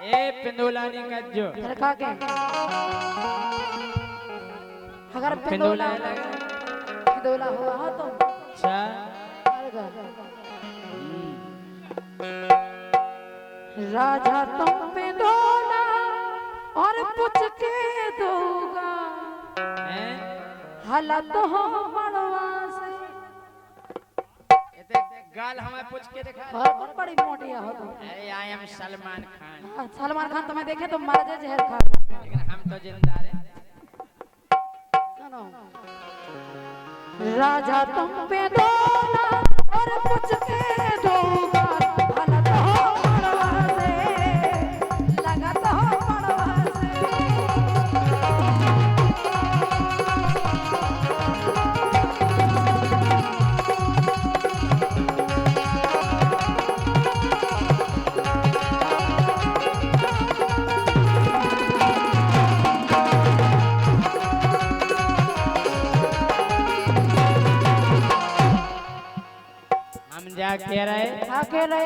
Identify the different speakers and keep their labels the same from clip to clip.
Speaker 1: ए पिंदोला नहीं कज्जो
Speaker 2: रखा के अगर पिंदोला पिंदोला हुआ हो तो
Speaker 1: अच्छा
Speaker 2: राजा तुम पिंदोला और पूछ के दोगा
Speaker 1: हैं
Speaker 2: हालत हो मड़वा से
Speaker 1: एते गाल हमें पूछ के दिखा
Speaker 2: और कौन बड़ी मोटी हो तो
Speaker 1: अरे आई एम सलमान खान
Speaker 2: सलमान खान तुम्हें देखे तो मर जाए जहर खा
Speaker 1: लेकिन हम तो जिंदा रहे
Speaker 2: सुनो राजा तुम पे डोला और पूछ के दोगा हालत हो मड़वा से लगत हो मड़वा से
Speaker 1: हम जा कह रहे
Speaker 2: अकेले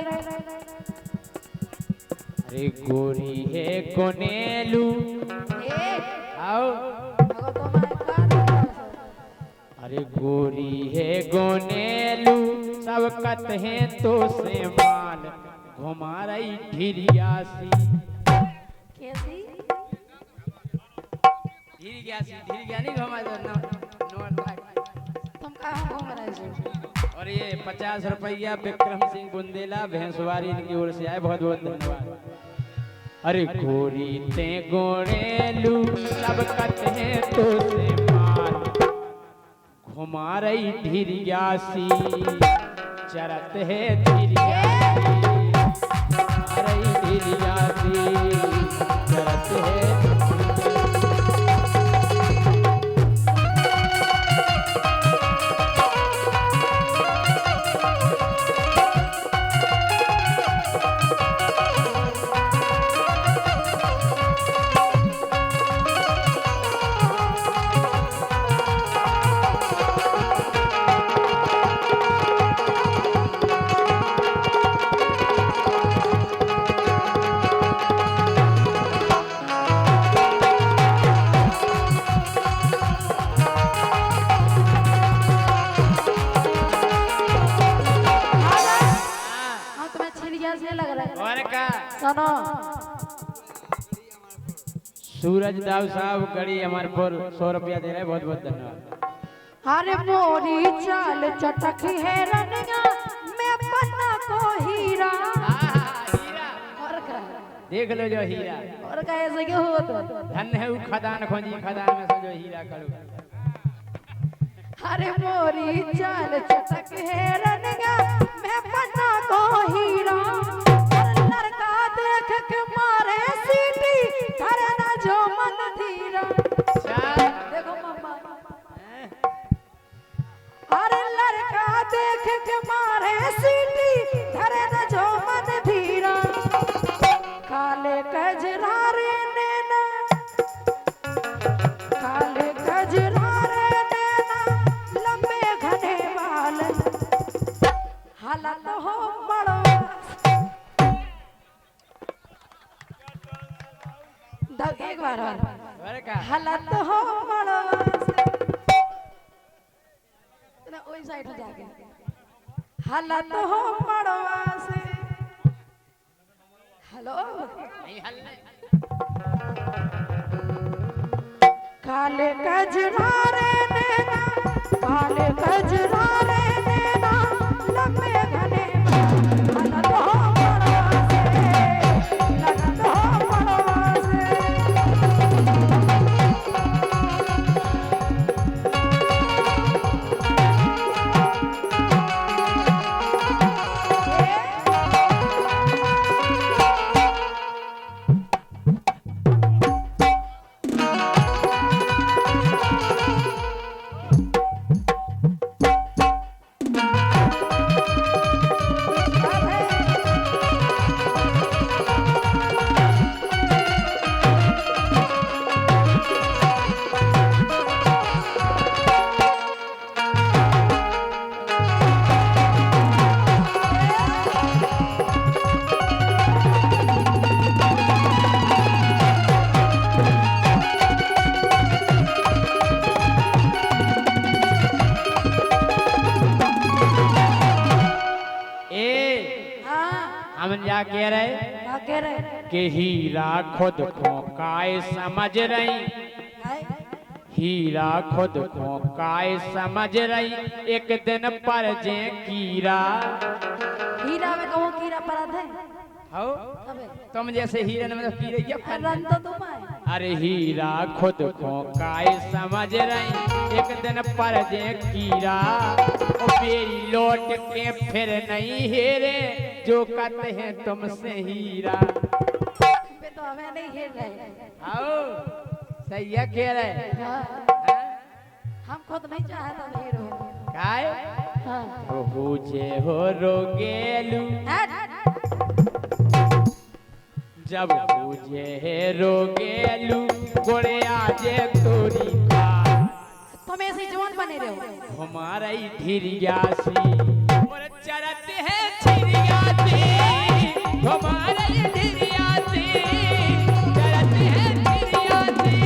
Speaker 1: अरे गोरी है कोनेलू
Speaker 2: ए
Speaker 1: आओ
Speaker 2: अगो तो मैं का
Speaker 1: अरे गोरी है गोनेलू सब कत है तो से माल घुमा रही ढिरियासी
Speaker 2: कैसी
Speaker 1: ढिरिया नहीं घुमा दो नोट
Speaker 2: तुम कहाँ घूम रहे हो
Speaker 1: और ये 50 रुपया विक्रम सिंह बुंदेला भैंसवारी इनकी ओर से आए बहुत बहुत धन्यवाद। अरे गोरी ते गोरेलू सब कते तो से मार घुमा रही ढिरियासी चरत है ढिरियासी घुमा रही ढिरियासी चरत है
Speaker 2: हाँ तुम्हें छिड़िया से लग रहा है
Speaker 1: और का
Speaker 2: सुनो
Speaker 1: सूरज दाव साहब कड़ी हमारे पर 100 रुपया दे रहे हैं बहुत बहुत धन्यवाद।
Speaker 2: अरे मोरी चाल चटक है रनिया मैं पन्ना को हीरा और का
Speaker 1: देख लो जो हीरा
Speaker 2: और का ऐसे क्यों हो तो
Speaker 1: धन है वो खदान खोजी खदान में से जो हीरा करो
Speaker 2: अरे मोरी चाल चटक है रनिया मैं पन्ना को हीरा और लड़का देख के मारे सीटी धरे ना जो मन धीरा देखो मम्मा अरे लड़का देख के मारे सीटी धरे न जो मन धीरा काले कजरारे नैना काले कजरारे नैना लंबे घने बाल हालत हो बड़ो एक बार और
Speaker 1: और का
Speaker 2: हालत हो बड़ो ओई साइड में जाके हालत हो मड़वा से हेलो
Speaker 1: नहीं हल नहीं
Speaker 2: काले कजरारे नैना काले कजरारे नैना लंबे घने हालत हो मड़वा से लगत हो मड़वा से कह रहे
Speaker 1: कि हीरा खुद को काय समझ रही,
Speaker 2: हाय
Speaker 1: हीरा खुद को काय समझ रही, एक दिन पर जे कीरा।
Speaker 2: हीरा में कहूँ कीड़ा पड़ा था
Speaker 1: हो
Speaker 2: अबे
Speaker 1: तुम जैसे हीरे में तो कीड़े क्या फल।
Speaker 2: रन तो तुम है
Speaker 1: अरे हीरा खुद को काय समझ रही, एक दिन पर जे कीरा। ओ बेरी लौट के फिर नहीं हेरे, जो कहते हैं तुमसे हीरा।
Speaker 2: पे तो हमें नहीं खेल रहे
Speaker 1: आओ सही है कह रहे।
Speaker 2: हाँ,
Speaker 1: हाँ?
Speaker 2: हम खुद नहीं चाहता हीरो
Speaker 1: काय
Speaker 2: हाँ
Speaker 1: हो जे हो रोगेलू, जब पूजे रोगेलू गोड़े आजे तोरी का।
Speaker 2: तुम ऐसे जवान बने रहे हो
Speaker 1: हमारा ही धीरियासी और चरते हैं छिरियासी, हमारा ही धीरियासी चरते हैं छिरियासी।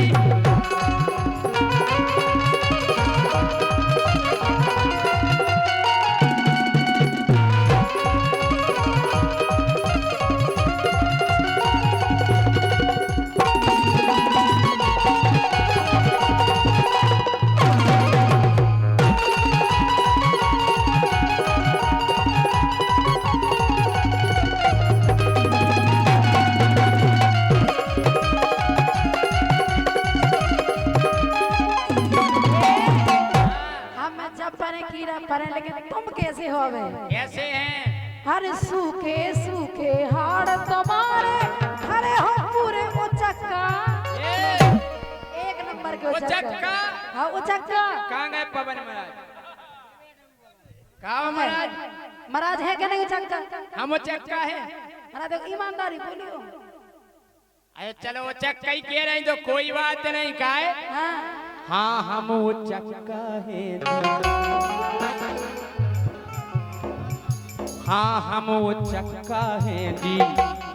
Speaker 2: हम जब परे कीड़ा परे लेकिन तुम कैसे हो गए
Speaker 1: कैसे हैं?
Speaker 2: हर सूखे सूखे हाड़ तुम्हारे खड़े हो पूरे उचक्का
Speaker 1: ये
Speaker 2: एक नंबर के
Speaker 1: उचक्का?
Speaker 2: हाँ उचक्का
Speaker 1: कहाँ गए पवन महाराज? कहाँ महाराज?
Speaker 2: महाराज है क्या नहीं उचक्का
Speaker 1: हम उचक्का है।
Speaker 2: महाराज देखो ईमानदारी बोलियो
Speaker 1: अरे चलो उचक्का ही कह रहे हैं तो कोई बात नहीं का है।
Speaker 2: हाँ
Speaker 1: हाँ हम उचक्का है, हाँ हम उचक्का है जी,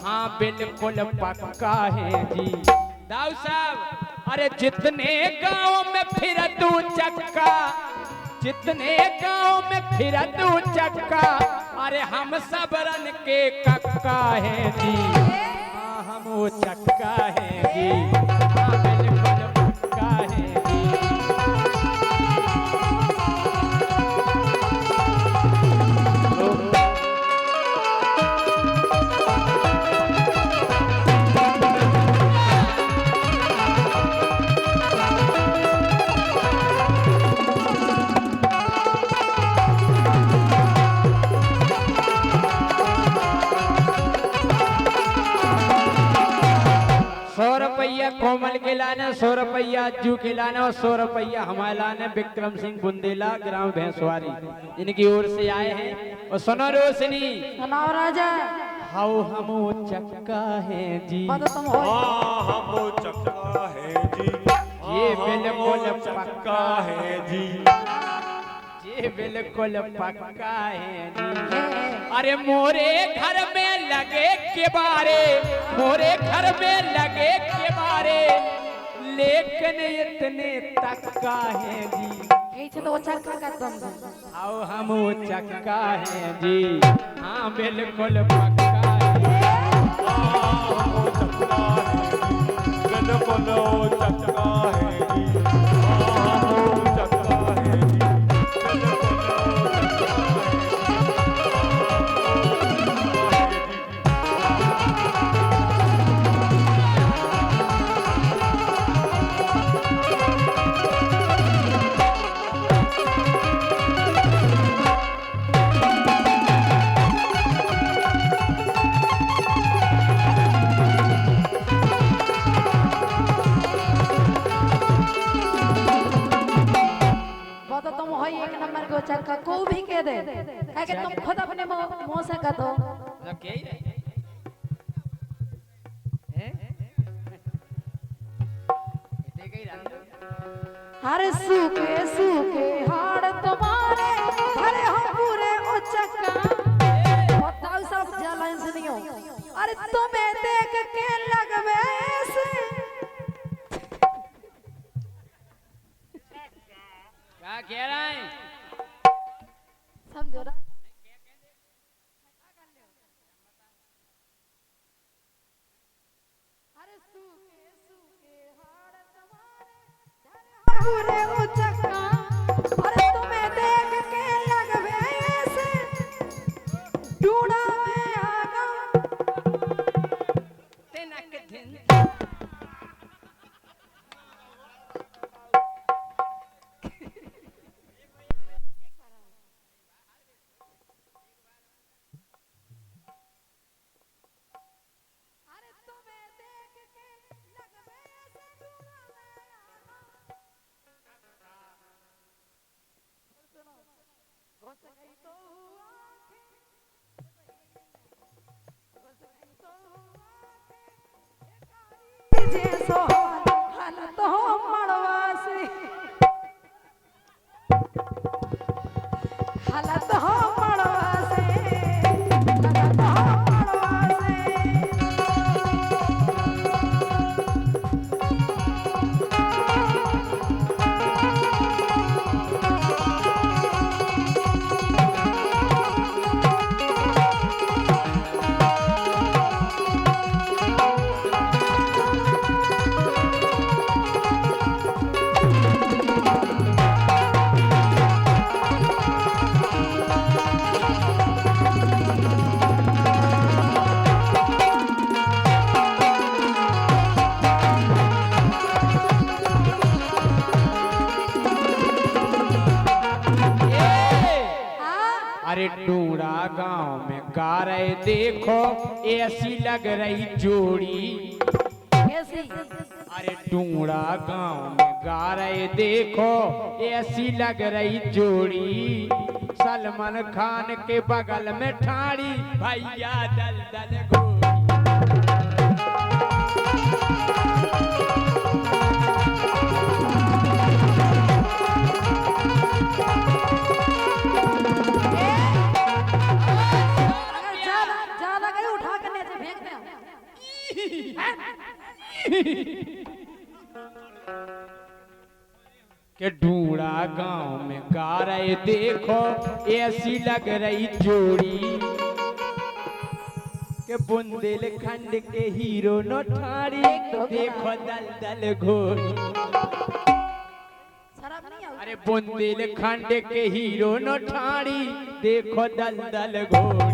Speaker 1: हाँ बिल्कुल पक्का है जी। दाऊ साहब अरे जितने गांव में फिर तू चक्का, जितने गांव में फिर तू चक्का, अरे हम सब रन के कक्का है जी। हाँ हम वो चक्का है जी, हाँ बिल्कुल पक्का है जी। ₹100 कोमल के लाने, ₹100 अज्जू के लाने और ₹100 हमारे लाने विक्रम सिंह बुंदेला ग्राम भैंसवारी, इनकी ओर से आए हैं। और सुनो रोशनी,
Speaker 2: सुनाओ राजा
Speaker 1: हाउ हम वो चक्का है जी,
Speaker 2: बता तुम हो
Speaker 3: हम चक्का है जी,
Speaker 1: ये बिल्कुल
Speaker 3: चक्का है जी,
Speaker 1: ये बिल्कुल पक्का है जी। अरे मोरे घर में लगे के बारे, मोरे घर में लगे के बारे, लेकिन इतने तक का है जी।
Speaker 2: पीछे तो उचक्का का तुम
Speaker 1: आओ हम वो चक्का है जी, हाँ बिल्कुल पक्का है।
Speaker 3: हम चक्का है जी, बिल्कुल चक्का है जी, हम चक्का है जी,
Speaker 2: वो तो तुम हो ही एक नंबर के उचक्का को भी कह दे है कि तुम खुद अपने मुंह से कह दो
Speaker 1: मतलब क्या ही रहे? हैं? इतने का ही रहा।
Speaker 2: हर सूखे सूखे हाड़ तुम्हारे खड़े हो पूरे उचक्का बताओ सब जलन से नहीं हो अरे तुम्हें देख के लगवे से
Speaker 1: क्या कह रहा है?
Speaker 2: समझो ना पूरे उचक्का अरे तुम्हें देख के लगवे ऐसे ढूंढा में आगा
Speaker 1: तिनक दिन
Speaker 2: अरे तुम्हें देख के लगवे ऐसे ढूंढा में आगा सुनो घुस गई तो हुआ घुस गई तो हुआ जे सोहाल हालत हो मड़वा से हालत हो मड़वा से लगत हो मड़वा से
Speaker 1: अरे टूड़ा गांव में गा रहे देखो ऐसी लग रही जोड़ी।
Speaker 2: कैसी
Speaker 1: अरे टूड़ा गांव में गा रहे देखो ऐसी लग रही जोड़ी। सलमान खान के बगल में ठाड़ी भैया दल दल घोड़ी।
Speaker 2: अगर ज्यादा ज्यादा गई उठा के नीचे फेंक दे
Speaker 1: के ढूंढा गांव में गा रहे देखो ऐसी लग रही जोड़ी। के बुंदेलखंड के हीरो नो ठाड़ी देखो दल दल घोड़ी।
Speaker 2: शराब नहीं आती
Speaker 1: अरे बुंदेलखंड के हीरो नो ठाड़ी देखो दल दल घोड़ी।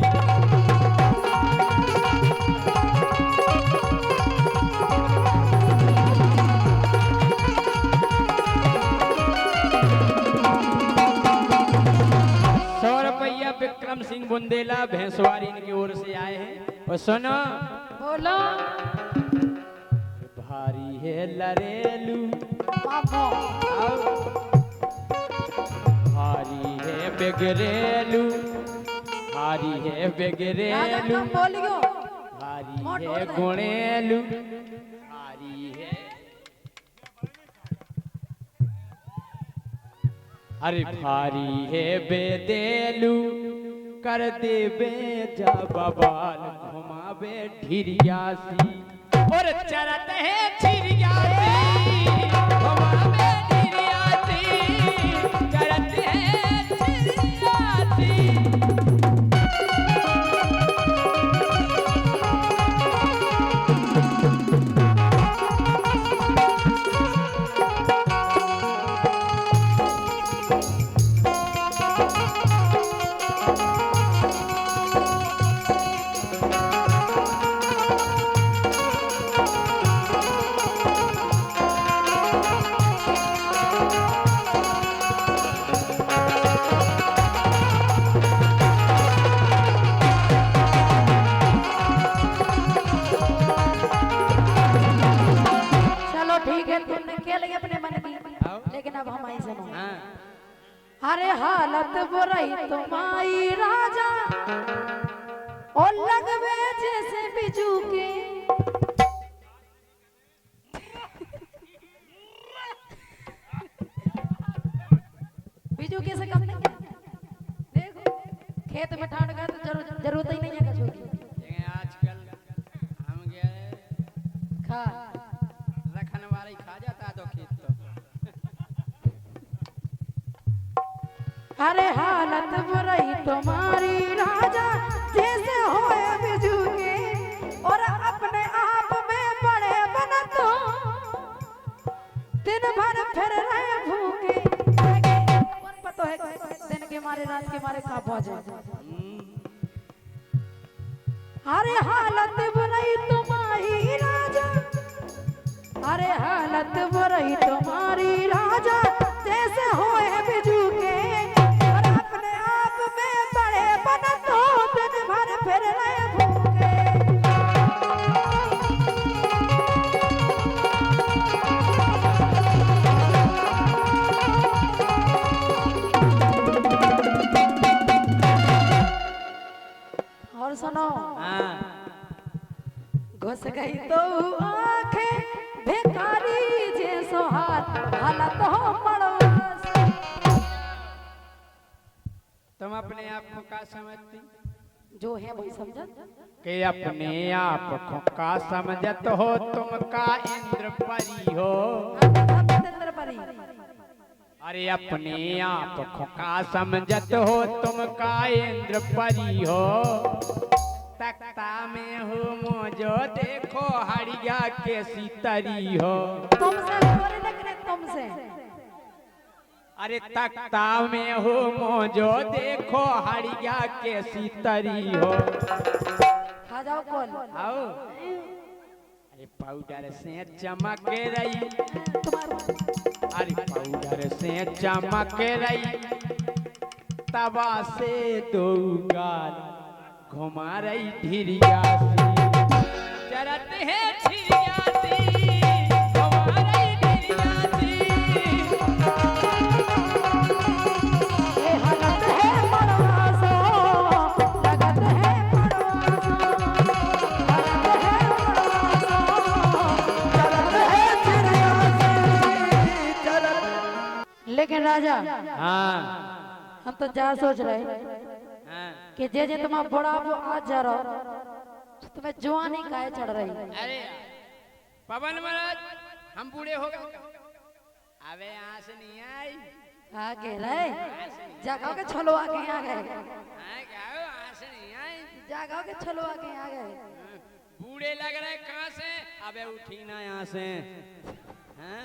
Speaker 1: ₹100 विक्रम सिंह बुंदेला भैंसवारी इनकी ओर से आए हैं। और सुनो
Speaker 2: बोलो
Speaker 1: भारी है लरेलू
Speaker 2: बाबो
Speaker 1: आओ। भारी है बेगरेलू भारी है
Speaker 2: ज्यादा
Speaker 1: बेगरेलू
Speaker 2: कम बोलियो
Speaker 1: भारी
Speaker 2: मोट
Speaker 1: है
Speaker 2: बोल रहे।
Speaker 1: गुणेलू भारी है। अरे भारी है बेदेलू कर दे बेजा बबाल घुमावे ढिरियासी। और चरत है छिरियासी घुमावे ढिरियासी चरत है छिरियासी।
Speaker 2: चलो ठीक है तुमने खेल गए अपने मन की
Speaker 1: आओ।
Speaker 2: लेकिन अब हम आई सुनो
Speaker 1: हाँ
Speaker 2: अरे हालत बुराई तुम्हारी राजा और लगवे जैसे बिजू के बिजू के से कम नहीं है। देखो खेत में ठाड़ का तो जरूरत ही नहीं है कछू की
Speaker 1: लेकिन आजकल हम गए
Speaker 2: खा
Speaker 1: रखने वाले खा जाता है तो खेत तो।
Speaker 2: अरे हालत बुराई तुम्हारी राजा जैसे होए बिजू के और अपने आप में बड़े बन तो दिन भर फिर रहे के मारे काबू आ जाए। अरे हालत बुराई तुम्हारी राजा, अरे हालत बुराई तुम्हारी राजा, जैसे होए बिजू के और अपने आप में बड़े बन तो दिन भर फिर रहे भूखे। और सुनो,
Speaker 1: हाँ
Speaker 2: घुस गई तो आंखें भिखारी जैसो हाथ हालत हो पड़ोस।
Speaker 1: तुम अपने आप को क्या समझती?
Speaker 2: जो है वही समझ
Speaker 1: कि अपने आप को का समझत हो तुम का इंद्र परी हो।
Speaker 2: इंद्र परी।
Speaker 1: अरे अपने आप को का समझत हो तुम का इंद्र परी हो। तख्ता में हो मोजो देखो हरिया के सीतरी हो।
Speaker 2: तुमसे बोले लेकिन तुमसे।
Speaker 1: अरे तख्ता में हो मोजो देखो हरिया के सीतरी हो।
Speaker 2: खा जाओ कौन?
Speaker 1: आओ। अरे पाउडर से चमक रही, अरे पाउडर से चमक रही, तवा से दो गाल घुमा रही ढिरिया सी, चरत है ढिरिया सी, घुमा रही ढिरिया सी।
Speaker 2: ये हालत है मड़वासो, लगत है मड़वासो, हालत है मड़वासो, चलत है चिड़िया सी। लेकिन राजा,
Speaker 1: हाँ
Speaker 2: हम तो जा सोच रहे
Speaker 1: हाँ।
Speaker 2: कि जे तुम बड़ा वो आज जा रहो तो तुम्हें जवानी काहे चढ़ रही।
Speaker 1: अरे पवन महाराज हम बूढ़े हो गए, अबे आस नहीं आई।
Speaker 2: आगे रहे जगह के छलो आगे आ गए,
Speaker 1: आस नहीं आई।
Speaker 2: जगह के छलो आगे आ गए।
Speaker 1: बूढ़े लग रहे कहाँ से? अबे उठी ना यहाँ से। हाँ?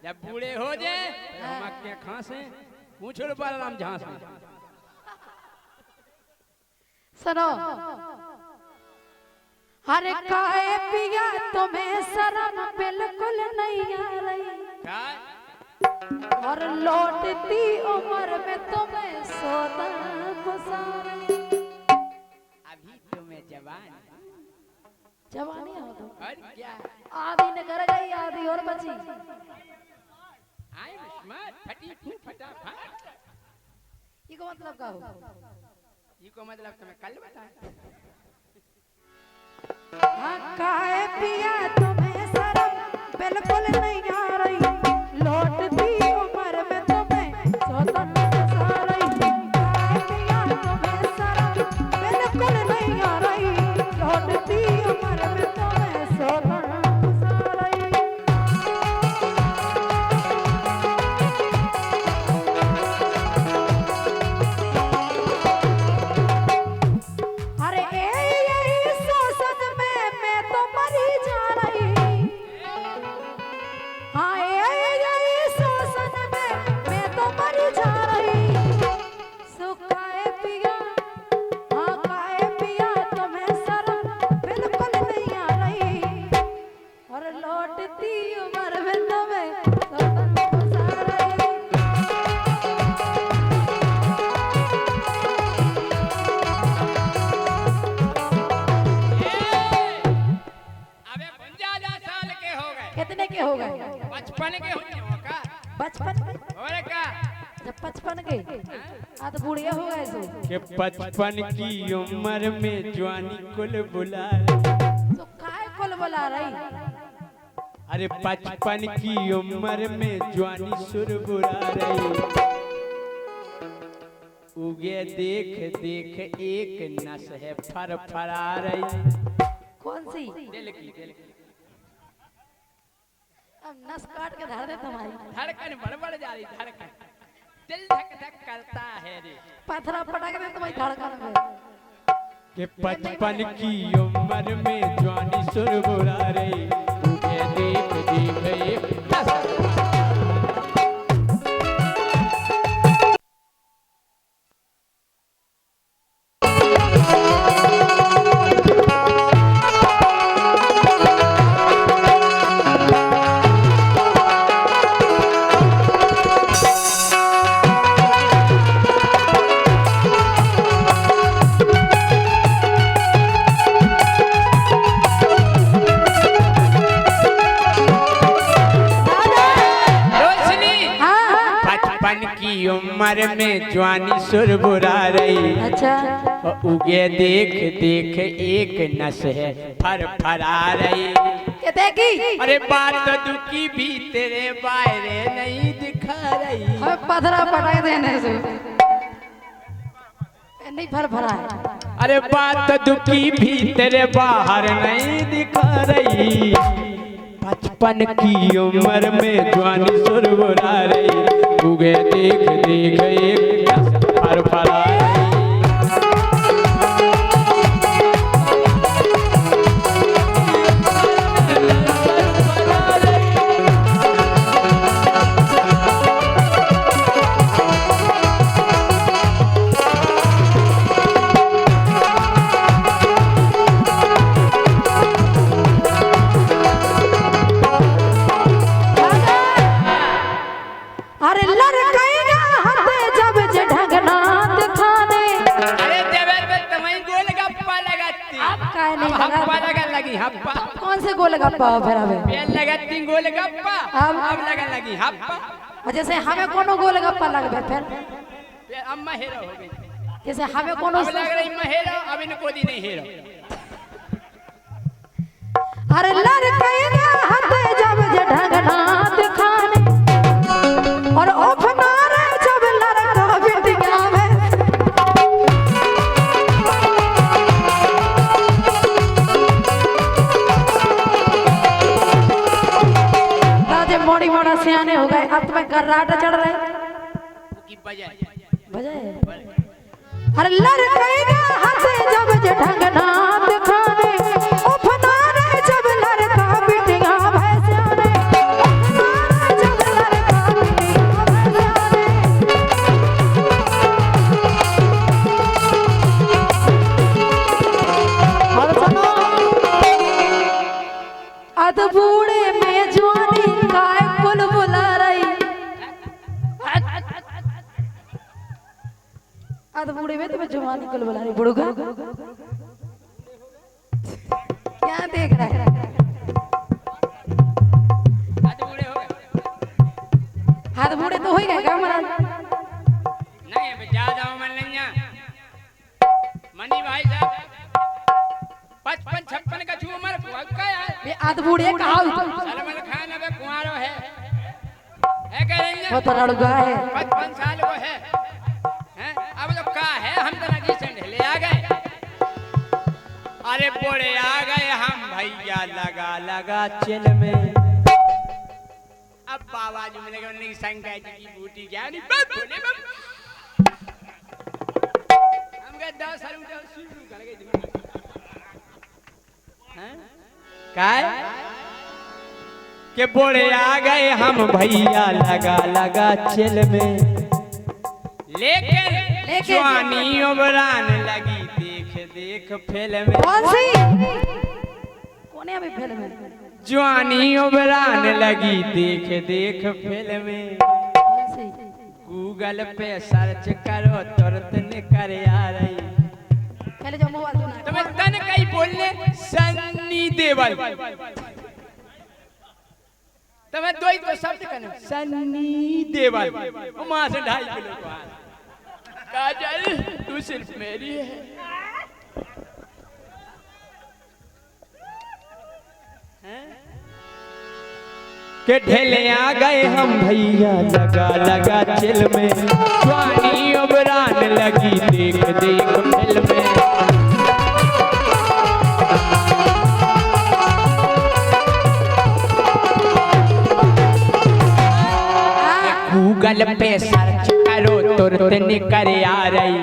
Speaker 1: जब बूढ़े हो जाए हम क्या कहाँ से पूछ लो बलराम जहाँ से।
Speaker 2: सुनो, अरे काहे पिया तुम्हें शर्म बिल्कुल नहीं आ रही,
Speaker 1: क्या?
Speaker 2: और लौटती उम्र में तुम्हें सोता खुशा रही।
Speaker 1: अभी तो मैं जवान,
Speaker 2: जवानी हो तो
Speaker 1: और क्या?
Speaker 2: आधी न कर गई, आधी और बची।
Speaker 1: आई स्मार्ट फटी फूट फटाफट।
Speaker 2: ये को मतलब का हो?
Speaker 1: ये को मतलब तुम्हें कल बताया।
Speaker 2: हाँ काहे पिया तुम्हें शर्म बिल्कुल नहीं आ रही, लौटती उम्र में तुम्हें सोता खुशा रही। काहे पिया तुम्हें शर्म बिल्कुल नहीं आ रही, लौटती उम्र में तुम्हें सोता खुशा रही। अरे यही सोचत में मैं तो मरी जा रही। हाँ यही सोचत में मैं तो मरी जा रही। सुखाए पिया, हाँ काहे पिया तुम्हें शर्म बिल्कुल नहीं आ रही, और लौटती उम्र में तुम्हें सोता खुशा रही।
Speaker 1: अबे 50 साल के हो गए,
Speaker 2: कितने के हो गए?
Speaker 1: 55 के होने हो का?
Speaker 2: बचपन के?
Speaker 1: और का?
Speaker 2: जब 55 के आ तो बुढ़िया हो गए सो।
Speaker 1: कि 55 की उम्र में जवानी कुल बुला।
Speaker 2: तो काय कुल बुला रही?
Speaker 1: अरे 55 की उम्र में जवानी सुर बुला रही। उगे देख देख एक नस है फर फरा रही।
Speaker 2: कौन सी?
Speaker 1: दिल की
Speaker 2: अब नस काट के धर दे तुम्हारी।
Speaker 1: धड़कन बड़बड़ जा रही, धड़कन दिल धक धक करता है रे।
Speaker 2: पथरा पटक दे तुम्हारी धड़कन में।
Speaker 1: कि 55 की उम्र में जवानी सुर बुला रही। उगे देख देख एक उम्र में जवानी सुरबुरा रही।
Speaker 2: अच्छा
Speaker 1: और उगे देख देख एक नस है फर फरा रही।
Speaker 2: कहते की
Speaker 1: अरे बात तो दुखी भी तेरे बाहरे नहीं दिखा रही।
Speaker 2: हमें पथरा पटाई देने से नहीं फर फरा है।
Speaker 1: अरे बात तो दुखी भी तेरे बाहर नहीं दिखा रही। बचपन की उम्र में जवानी सुरबुरा रही। उगे देख देख एक नस फर फरा रही।
Speaker 2: अरे लड़कैया हते जब जे ढंगना दिखाने।
Speaker 1: अरे देवे पे तुम्हें गोलगप्पा लगाती।
Speaker 2: अब काहे नहीं
Speaker 1: अब हप्पा
Speaker 2: लगा?
Speaker 1: लगन लगी हप्पा।
Speaker 2: कौन से गोलगप्पा हो फिर अबे?
Speaker 1: पेन लगाती गोलगप्पा। अब लगन लगी हप्पा।
Speaker 2: और जैसे हमें कोनो गोलगप्पा लगबे फिर
Speaker 1: फिर अब महेरा हो गई।
Speaker 2: जैसे हमें कोनो
Speaker 1: अब लग रही महेरा अब इनको दी नहीं हेरा।
Speaker 2: अरे लड़कैया हते जब जे ढंगना दिखाने। और अपना रे जब लड़का बिटिया में। राजे मोड़ी मोड़ा सियाने हो गए। अब तुम्हें कर्राटा चढ़ रहे
Speaker 1: की बजाय
Speaker 2: बजाए। अरे लड़कैया हते जब जे ढंगना दिखाने। अपना रे जब लड़का बिटिया में सियाने। अपना रे जब लड़का बिटिया में सियाने। और सुनो अध बूढ़े में जवानी काय कुल बुला रही। अध बूढ़े में तुम्हें जवानी कुल बुला रही। बुढ़गा क्या देख रहा है?
Speaker 1: आज बूढ़े हो गए।
Speaker 2: हाथ बूढ़े तो हो ही गए क्या महाराज?
Speaker 1: नहीं अब ज्यादा उम्र नहीं है। मनी भाई साहब 55-56 का छू उम्र पक्का यार।
Speaker 2: ये आध बूढ़े कहा
Speaker 1: सलमान खान अब कुंवारो है करेंगे।
Speaker 2: वो तो लड़का है।
Speaker 1: 55 साल को है। हैं अब तो का है हम तो नगी संढले आ गए। अरे बोले आ गए हम भैया लगा लगा चिल में। अब बाबा जी मिलेगा नहीं शंकर जी की बूटी क्या नहीं बस बोले बस। हम के 10 साल उठा शुरू कर गए दिमाग। हैं काय के बोले आ गए हम भैया लगा लगा चिल में। लेकिन जवानी उबरान लगी देख देख फिल्म।
Speaker 2: कौन सी? कौन है अभी फिल्म में?
Speaker 1: जवानी उबरान लगी देख देख फिल्म।
Speaker 2: कौन सी?
Speaker 1: गूगल पे सर्च करो तुरंत निकल आ रही।
Speaker 2: पहले जो मोबाइल सुना
Speaker 1: तुम्हें तन कहीं बोलने सन्नी देवल। तुम्हें दो ही तो शब्द करने सन्नी देवल। वहां से 2.5 किलो को हाथ। काजल तू सिर्फ मेरी है। के ढेले आ गए हम भैया लगा लगा चिल में। जवानी उबरान लगी देख देख फिल्म में। गूगल पे सर्च करो तुरंत निकल आ रही।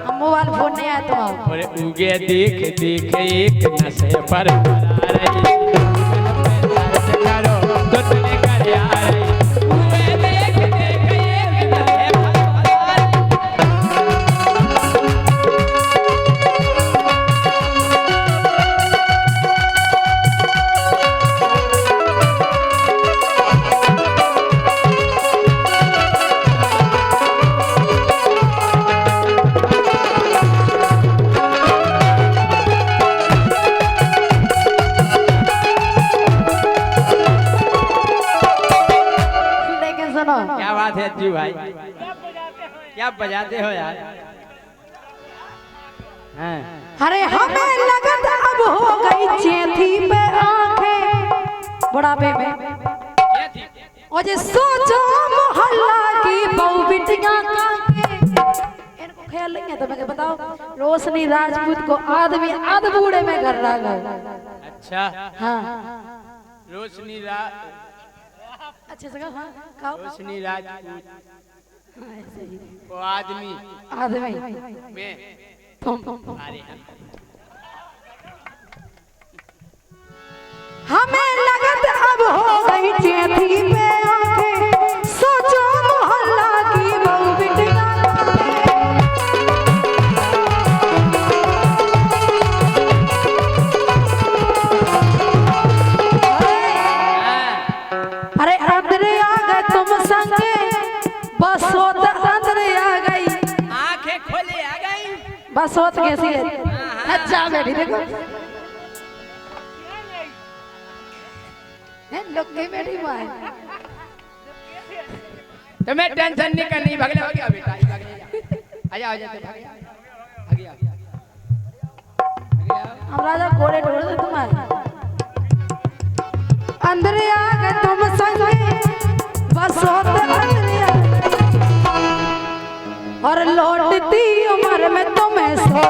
Speaker 2: हम मोबाइल फोन नहीं आया तो
Speaker 1: और उगे देख देख एक नशे पर आ रही। सर्च करो तुरंत निकल आ रही। उगे देख देख एक नशे पर आ रही। बात है अज्जू भाई, क्या बजाते हो यार? हैं?
Speaker 2: अरे हमें लगत अब हो गई चेथी पे आंखें बुढ़ापे में, और जे सोचो मोहल्ला की बहू बिटियां काके, इनको ख्याल नहीं है तो मैं बताओ, रोशनी राजपूत को आदमी आध बूढ़े में कर रहा है।
Speaker 1: अच्छा
Speaker 2: हाँ
Speaker 1: रोशनी
Speaker 2: अच्छे से हाँ खाओ
Speaker 1: रोशनी राजपूत
Speaker 2: हाँ, ऐसे ही
Speaker 1: वो आदमी
Speaker 2: आदमी
Speaker 1: में
Speaker 2: तुम
Speaker 1: अरे
Speaker 2: हमें लगत अब हो गई चेथी पे आंखें, सोचो मोहल्ला की बहू बिटियां अरे अंदर आ गए तुम संगे, बस होत अंदर आ गई,
Speaker 1: आंखें खोले आ गई।
Speaker 2: बस होत कैसी है? अच्छा बैठी देखो लोग कहीं बैठी हुआ है।
Speaker 1: तुम्हें टेंशन नहीं करनी, भगले हो गया बेटा, आजा आजा भाग जा
Speaker 2: हम राजा घोड़े ढोल दे तुम्हारे अंदर आ गए तुम संगे, बस होत अंदर आ गए, और लौटती उम्र में तुम्हें सो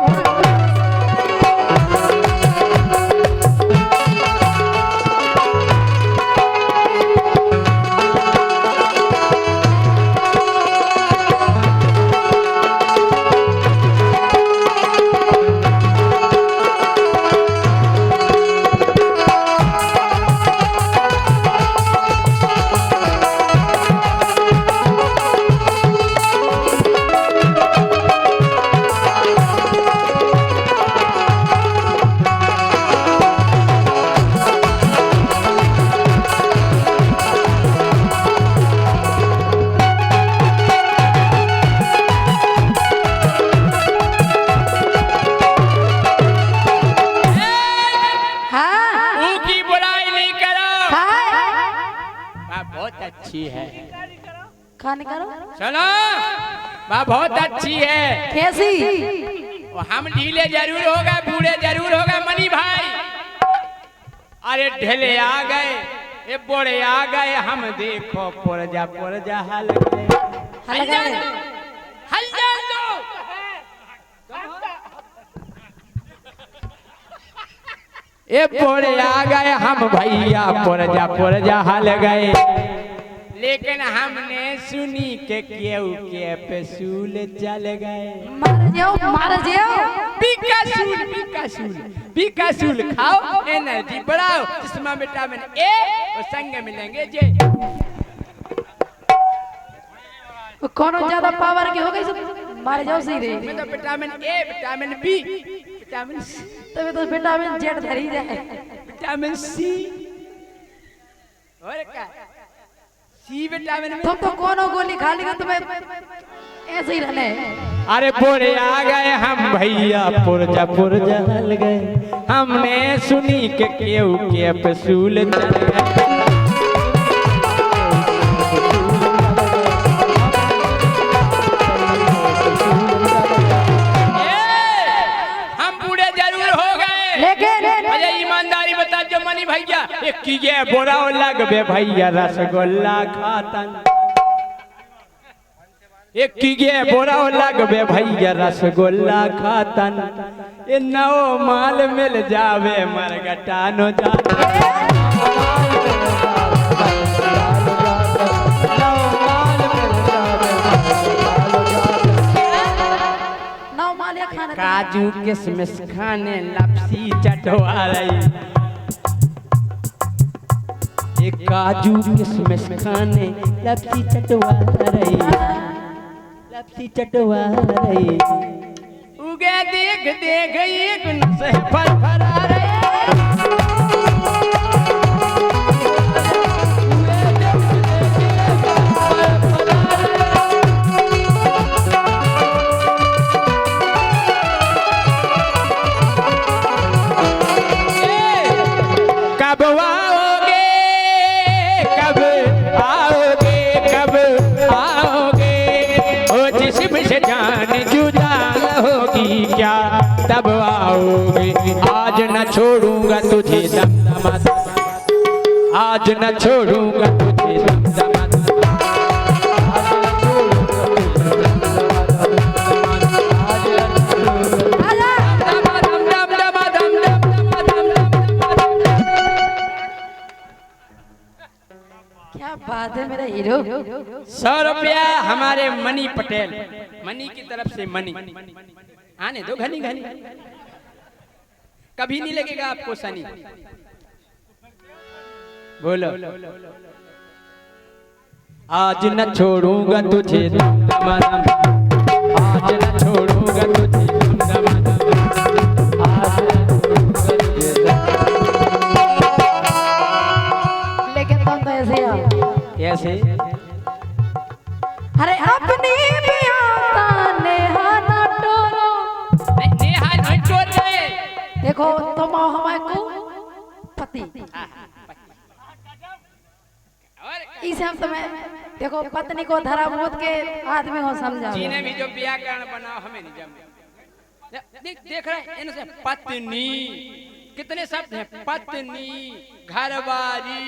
Speaker 1: अच्छी है।
Speaker 2: खाने करो
Speaker 1: चलो माँ बहुत अच्छी है।
Speaker 2: कैसी?
Speaker 1: हम ढीले जरूर होगा, बूढ़े जरूर होगा मनी भाई। अरे ढेले आ गए, ये बोड़े आ गए, हम देखो पुरजा हल गए।
Speaker 2: हल गए
Speaker 1: हल जा लो। ये बोड़े आ गए, हम भैया पुरजा हल गए। लेकिन हमने सुनी के केहू के पेसूल चल गए।
Speaker 2: मार जाओ
Speaker 1: बीकासूल खाओ, एनर्जी बढ़ाओ, जिसमें विटामिन ए और संग मिलेंगे जे।
Speaker 2: कौन ज्यादा पावर की हो गई सब मार जाओ सीधे।
Speaker 1: इसमें तो vitamin A, vitamin B, vitamin C,
Speaker 2: तभी तो विटामिन जेड धरी जाए,
Speaker 1: विटामिन सी और क्या सी विटामिन।
Speaker 2: तुम तो कोनो गोली खा ली तुम्हें ऐसे ही रहने।
Speaker 1: अरे बोरे आ गए हम भैया पुरजा हल गए। हमने सुनी के केहू के पेसूल चल गए। हम बूढ़े जरूर हो गए, लेकिन अरे ईमानदारी बता जो मनी भैया, एक कीजिए बोरा लगबे भैया रसगुल्ला खातन। एक कीजिए बोरा लगबे भैया रसगुल्ला खातन। ये नौ माल मिल जावे मरगटा नो जा। काजू किशमिश खाने लपसी चटवा रही। एक काजू किशमिश खाने लपसी चटवा रही, लपसी चटवा रही। उगे देख देख एक नसे फरफरा रही। कब आओगे, कब आओगे, कब छोड़ूंगा तुझे दमदमा आज न छोड़ूंगा तुझे दमदमा
Speaker 2: क्या बात है मेरा हीरो।
Speaker 1: 100 रुपया हमारे मनी पटेल, मनी की तरफ से मनी। आने दो घनी घनी, कभी नहीं लगेगा आपको सनी। बोलो। आज न छोड़ूंगा तुझे दमदमा, आज न छोड़ूंगा तुझे दमदमा, आज न छोड़ूंगा तुझे दमदमा।
Speaker 2: लेकिन तुम तो ऐसे हो।
Speaker 1: कैसे?
Speaker 2: अरे अपनी भी आता नेहा ना टोरो।
Speaker 1: नेहा नहीं छोड़ रहे।
Speaker 2: देखो तुम हो हमारे को पति, इसे हम तुम्हें देखो पत्नी को धरा मूत के आदमी हो समझा।
Speaker 1: चीने भी जो व्याकरण बनाओ हमें नहीं जम। देख रहे हैं इनसे पत्नी कितने शब्द हैं, पत्नी, घरवाली,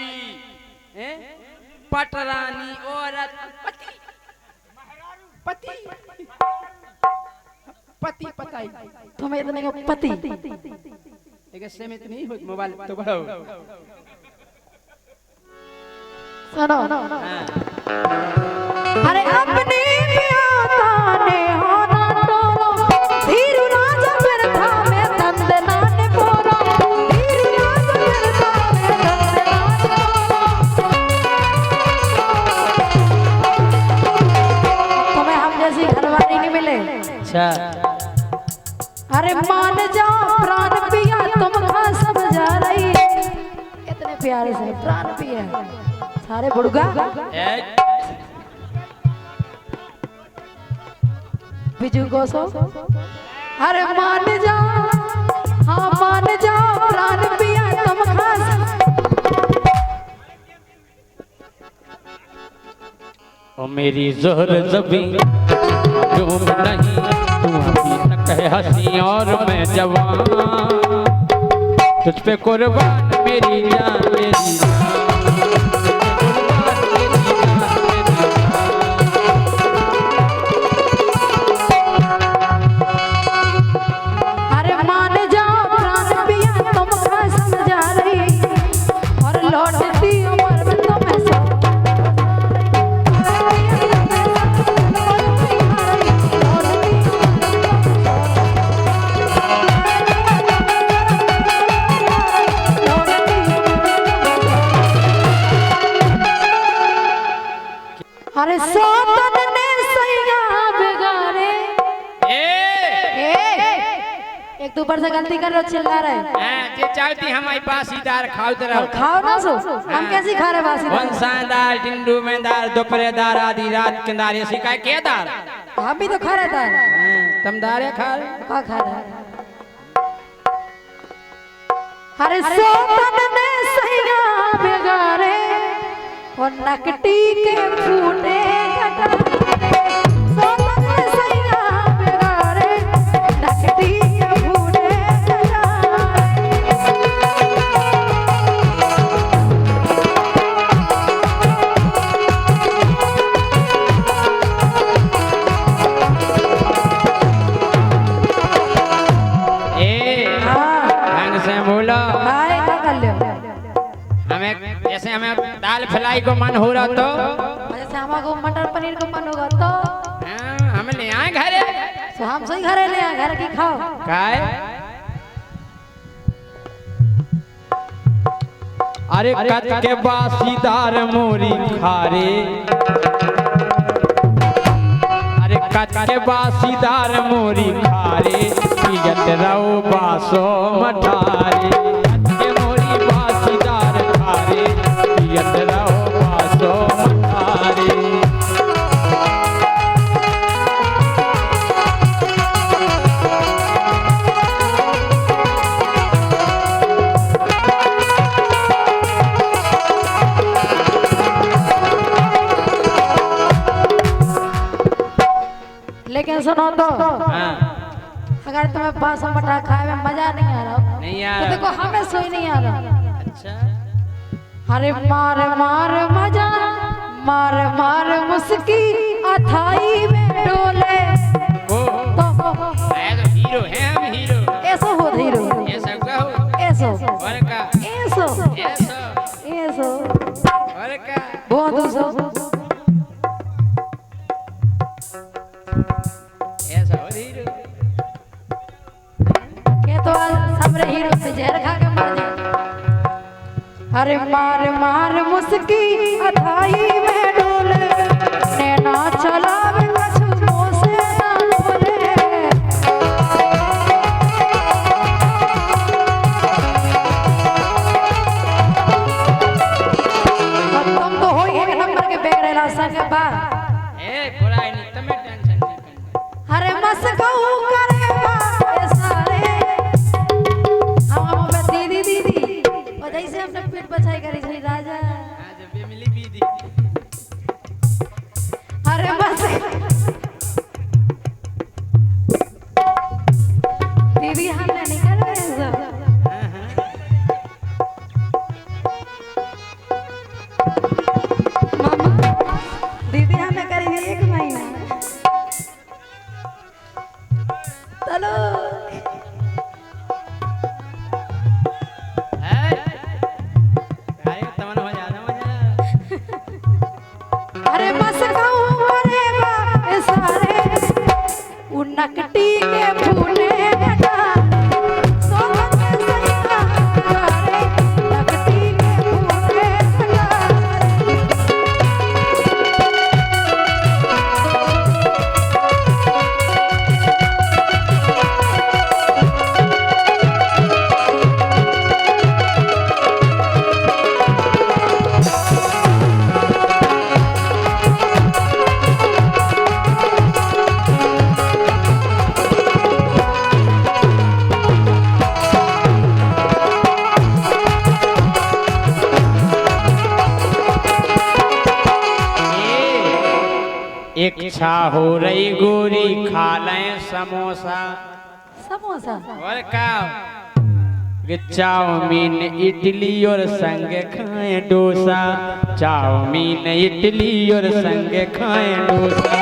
Speaker 1: पटरानी, औरत, पति, पति, पति, पताई।
Speaker 2: तुम्हें इतने को पति,
Speaker 1: लेकिन सीमित नहीं हो, मोबाइल तो बढ़ाओ।
Speaker 2: सुनो। अरे अपनी भी आता नेहा ना टोरो, धीरू राजा फिर था मैं तंद नाने पोरो, धीरू राजा फिर था मैं तंद नाने पोरो। तुम्हें हम जैसी घरवाली नहीं मिले।
Speaker 1: अच्छा।
Speaker 2: अरे मान जाओ प्राण पिया तुम कहाँ समझा रही, इतने प्यारे से प्राण पिया सारे बुड़गा बिजू गोसो। अरे मान जाओ, हाँ मान जाओ प्राण पिया तुम खास।
Speaker 1: ओ मेरी जोहर जबी डूब नहीं, तू अभी तक है हंसी और मैं जवान, तुझ पे कुर्बान मेरी जान, मेरी जान।
Speaker 2: अरे मान जाओ प्राण पिया तुम कहाँ समझा रही, और लौटती उम्र में तुम्हें सो। अरे सोतन ने सैया बिगाड़े। एक दो बार से गलती कर रहे हो, चिल्ला रहे।
Speaker 1: जे चाहती हमारी बासीदार खाओ तो रहो।
Speaker 2: खाओ ना सो, हम कैसी खा रहे बासी?
Speaker 1: वंशादार, टिंडू में दार, दोपहरदार, आधी रात के दार, ऐसी का क्या दार?
Speaker 2: हम भी तो खा रहे थे।
Speaker 1: तुम दारे खा रहे?
Speaker 2: का खा रहे? अरे सोतन ने सैया बिगाड़े, और नकटी के फूटे कटारे। सोतन ने सैया बिगाड़े, नकटी के फूटे
Speaker 1: जैसे हमें दाल फ्राई को मन हो रहा तो,
Speaker 2: जैसे हमारे मटर पनीर को मन होगा तो
Speaker 1: हम ले आए घरे,
Speaker 2: तो हम सही घरे ले आए, घर की खाओ।
Speaker 1: काय? अरे कच के बासीदार मोरी खारे, अरे कच के बासीदार मोरी खारे, पियत रहो बासो मठारे, कच के मोरी बासीदार खारे, पियत रहो बासो मठारे।
Speaker 2: लेकिन सुनो तो,
Speaker 1: हाँ,
Speaker 2: अगर तुम्हें बासम मटर खाए में मजा नहीं आ रहा,
Speaker 1: नहीं नहीं आ
Speaker 2: तो
Speaker 1: रहा।
Speaker 2: देखो हमें सोई नहीं आ रहा।
Speaker 1: अच्छा
Speaker 2: अरे मार मार मजा मार मार मुस्की अथाई में डोले
Speaker 1: ओ
Speaker 2: तो
Speaker 1: आया तो हीरो है, हम हीरो
Speaker 2: ऐसो हो धीरो
Speaker 1: ऐसा का हो
Speaker 2: ऐसो
Speaker 1: और का
Speaker 2: ऐसो
Speaker 1: ऐसा
Speaker 2: ऐसो
Speaker 1: और का
Speaker 2: बहुत उसो
Speaker 1: ऐसा हो हीरो
Speaker 2: के तो सबरे हीरो से जहर खा के मर जाए। अरे मार मार मुस्की अथाई में डोले नैना चलावे कछु मुँह से ना बोले। अब तुम तो हो एक नंबर के बेगरेला संग बा।
Speaker 1: ए बुराई नहीं तुम्हें टेंशन नहीं करनी।
Speaker 2: अरे मस्कऊ करे बा ए सारे हम पे दीदी दीदी और जैसे हमने पीठ बचाई करी छई राजा।
Speaker 1: आज भी मिली बीदी
Speaker 2: अरे बस दीदी हमने नहीं कर रहे सब मामा दीदी हमने करी थी 1 महीना चलो
Speaker 1: है काय तमन हो जाना मजा।
Speaker 2: अरे मस्कऊ करे बा ए सारे उ नकटी के फूले लगा सोगन में सैया करे नकटी के फूले लगा।
Speaker 1: एक इच्छा हो रही गोरी खा लें समोसा
Speaker 2: समोसा
Speaker 1: और का कि चाउमीन इडली और संग खाएं डोसा। चाउमीन इडली और संग खाएं डोसा।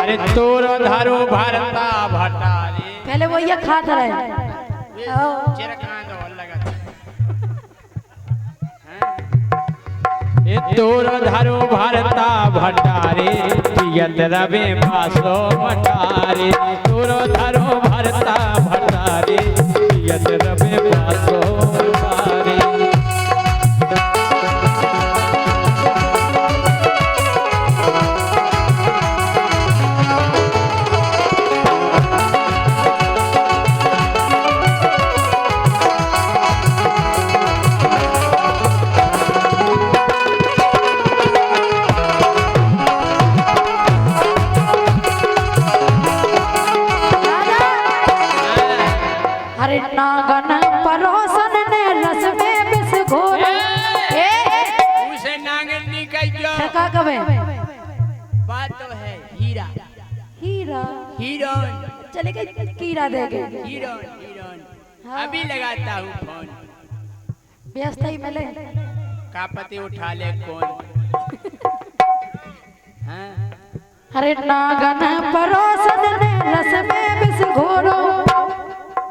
Speaker 1: अरे तोरो धारो भरता भटारे
Speaker 2: पहले वो ये खाता रहे
Speaker 1: चिरकांद और लगा ए तोरो धारो भरता भटारे पियत रवे बासो मटारे। तोरो धारो भरता भटारे पियत रवे बासो मटारे।
Speaker 2: अरे नागन परोसन ने रस में बिस घोरा
Speaker 1: उसे नांगन नहीं कहियो।
Speaker 2: का कबे
Speaker 1: बात तो है हीरा
Speaker 2: हीरा
Speaker 1: हीरोइन
Speaker 2: चलेगा कीड़ा देगे
Speaker 1: हीरोइन हीरोइन अभी लगाता हूँ फोन।
Speaker 2: व्यस्त ही मिले
Speaker 1: का पति उठा ले कौन। हाँ?
Speaker 2: अरे नागन परोसन ने रस में बिस घोरो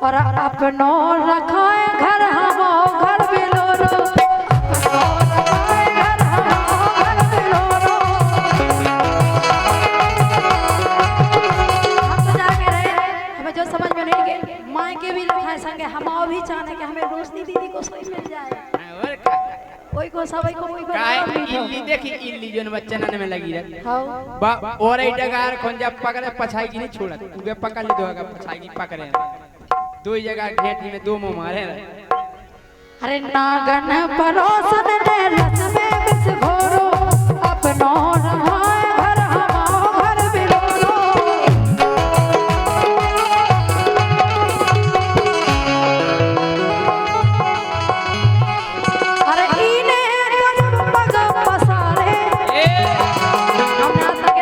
Speaker 2: और अपनो रखाए घर हमो घर बिलोरो अपनो रखाए घर हमो घर बिलोरो। हम तो जाके रहे हमें जो समझ में नहीं गए माँ के भी रखाए संगे हम भी चाहते कि हमें रोशनी दीदी को सही मिल जाए।
Speaker 1: और का
Speaker 2: कोई को सबाई को कोई को
Speaker 1: काहे
Speaker 2: नाम नहीं
Speaker 1: इल्ली देखी इल्ली जोन बच्चन में लगी रही।
Speaker 2: हाँ
Speaker 1: बा और एक जगह खोन जब पकड़े पछाई की नहीं छोड़ा तू पकड़ ली दोगा पछाई की पकड़े दो ही जगह घेटी में 2 मुंह मारे।
Speaker 2: अरे नागन परोसन ने रस में बिस घोरो अपनो रहाए घर हमो घर बिलोरो। अरे इने गजब पग पसारे हमने आज तक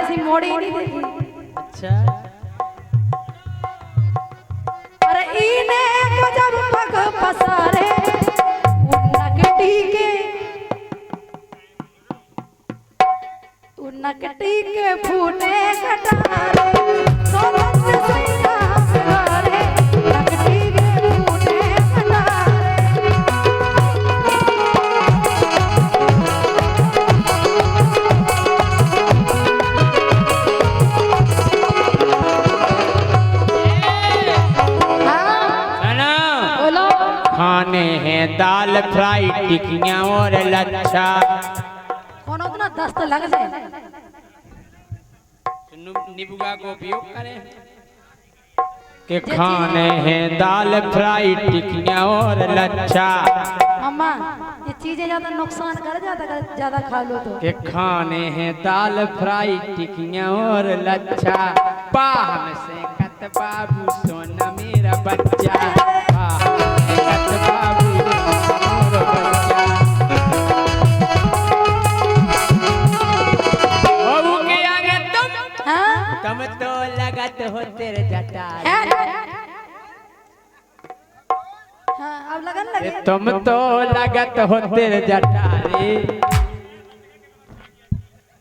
Speaker 1: हैं दाल फ्राई टिकियां और लच्छा।
Speaker 2: कौन उतना दस्त लग जाए।
Speaker 1: निबुआ को उपयोग करें के खाने हैं दाल फ्राई टिकियां और लच्छा।
Speaker 2: अम्मा ये चीजें ज्यादा नुकसान कर जाता ज्यादा खा लो तो।
Speaker 1: के खाने हैं दाल फ्राई टिकियां और लच्छा। पाहन से कत बाबू सोना मेरा बच्चा। पाहन से कत बाबू मेरा बच्चा। बाबू के आगे तुम तो लगत हो तेरे जटा।
Speaker 2: हाँ, अब लगन लगे।
Speaker 1: तुम तो लगत हो तेरे जटारे।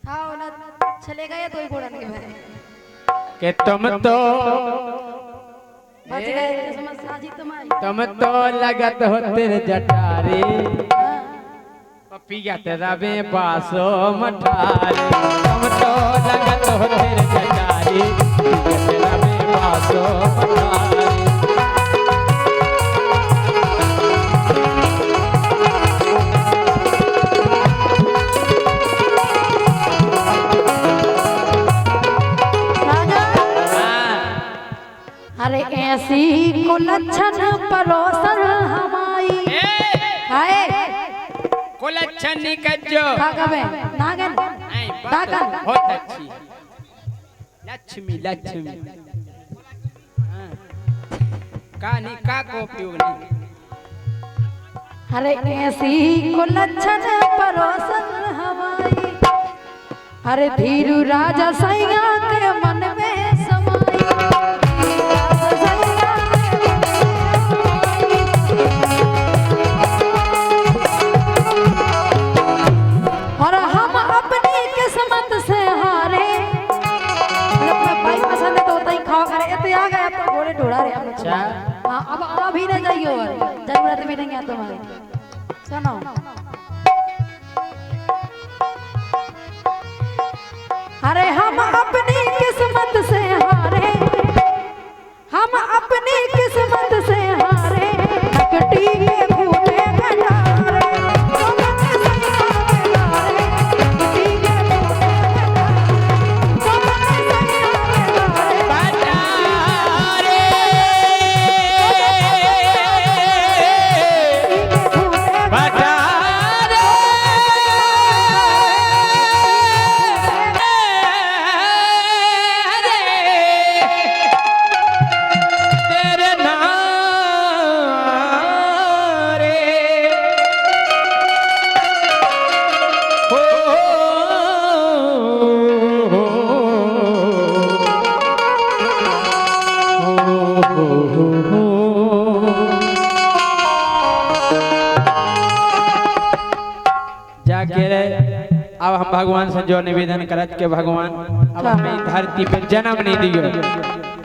Speaker 2: हाँ ना चले गए तो ही घोड़न के भाई
Speaker 1: के तुम तो
Speaker 2: बच गए किस्मत साजी तुम्हारी।
Speaker 1: तुम तो लगत हो तेरे जटारे।
Speaker 2: हाँ।
Speaker 1: पपिया तेरा बे बासो मठारे। तुम तो लगत हो तेरे जटारे। पपिया तेरा बे बासो मठारे।
Speaker 2: अरे ऐसी को लक्षण परोसन हमारी। हाय
Speaker 1: को लक्षण निकजो।
Speaker 2: कागवे नागन नागन
Speaker 1: बहुत अच्छी लक्ष्मी लक्ष्मी। कहानी का को उपयोग नहीं।
Speaker 2: अरे ऐसी को लक्षण परोसन हमारी। अरे धीरू राजा सैया के मन में समाई। और हम अपनी किस्मत से हारे। भाई पसंद है तो होता ही खाओ करे। इतने आ गए तो घोड़े ढोड़ा रहे हम लोग।
Speaker 1: अच्छा
Speaker 2: हाँ अब अभी न जाइयो जरूरत भी नहीं है तुम्हारी। सुनो अरे हम अपनी किस्मत से हारे। हम अपनी किस्मत से हारे। नकटी के फूले घटारे।
Speaker 1: अब हम भगवान से जो निवेदन करत के भगवान अब हमें धरती पे जन्म नहीं दियो।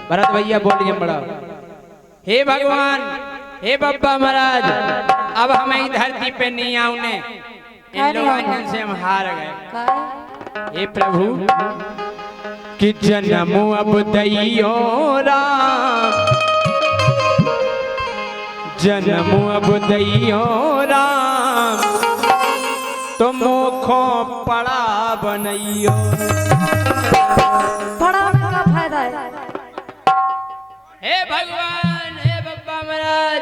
Speaker 1: भरत भैया बोलिए बड़ा हे भगवान हे बप्पा महाराज अब हमें धरती पे नहीं आउने। इन लोगों से हम हार गए। हे प्रभु कि जन्म अब दैयो राम। जन्म अब दैयो राम। तुम खो पड़ा बनइयो।
Speaker 2: पड़ा का फायदा है।
Speaker 1: हे भगवान हे बप्पा महाराज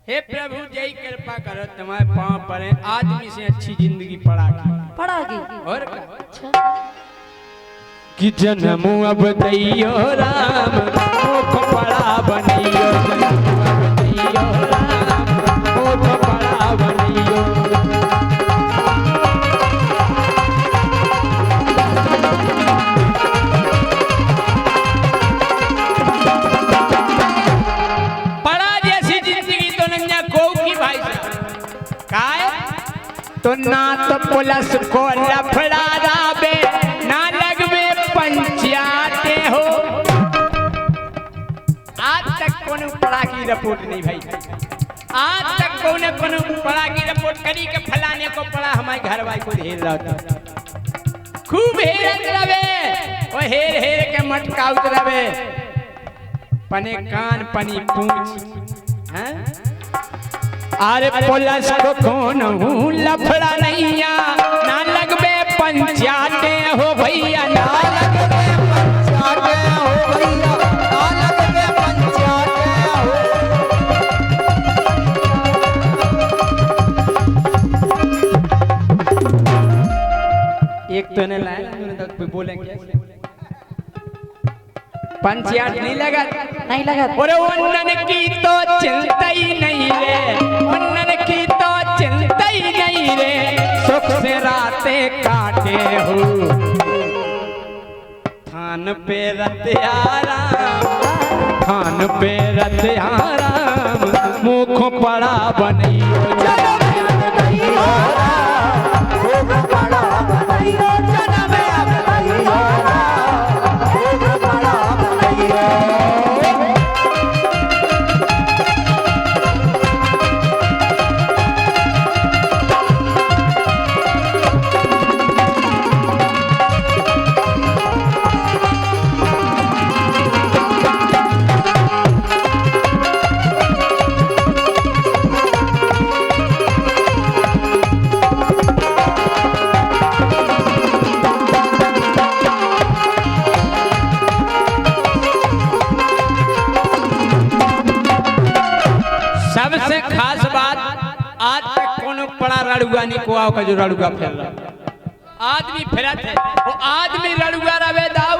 Speaker 1: हे प्रभु जय कृपा करो तुम्हारे पांव पड़े। आदमी से अच्छी जिंदगी पड़ा
Speaker 2: की
Speaker 1: और कि जन्म अब दैयो राम। खो पड़ा बनइयो। जन्म अब दैयो राम। खो पड़ा बनइयो। तो ना तो पुलिस को लफड़ा राबे ना लगवे पंचायते हो। आज तक कोनो पड़ा की रिपोर्ट नहीं भाई। आज तक कोनो पड़ा की रिपोर्ट करी के फलाने को पड़ा हमारे घर वाले को घेर रहा। खूब हेरत रवे वो हेर हेर के मटकाउत रवे। पने कान पनी पूंछ हैं अरे पुलिस को कौन हूँ लफड़ा नैया ना लगबे पंचायते हो भैया ना
Speaker 4: लगबे पंचायते हो भैया, ना लगबे पंचायते हो।
Speaker 1: एक तो ने लाया तूने तो बोले क्या पंचायत नहीं लगा
Speaker 2: नहीं लगा।
Speaker 1: और उन्नन की तो चिंता ही नहीं रे, उन्नन की तो चिंता ही नहीं रे, सुख से रातें काटे हो थान पे रतियारा, थान पे रतियारा मुख पड़ा बनियो
Speaker 2: जन्म अब नहीं हो रहा, मुख बड़ा बनाइयो। जन्म अब नहीं हो रहा, मुख बड़ा बनाइयो।
Speaker 1: सबसे खास बात आज तक कोनो बड़ा रड़ुआ नहीं को आओ का जो रड़ुआ फैल रहा आदमी फिरत है वो आदमी रड़ुआ रवे दाऊ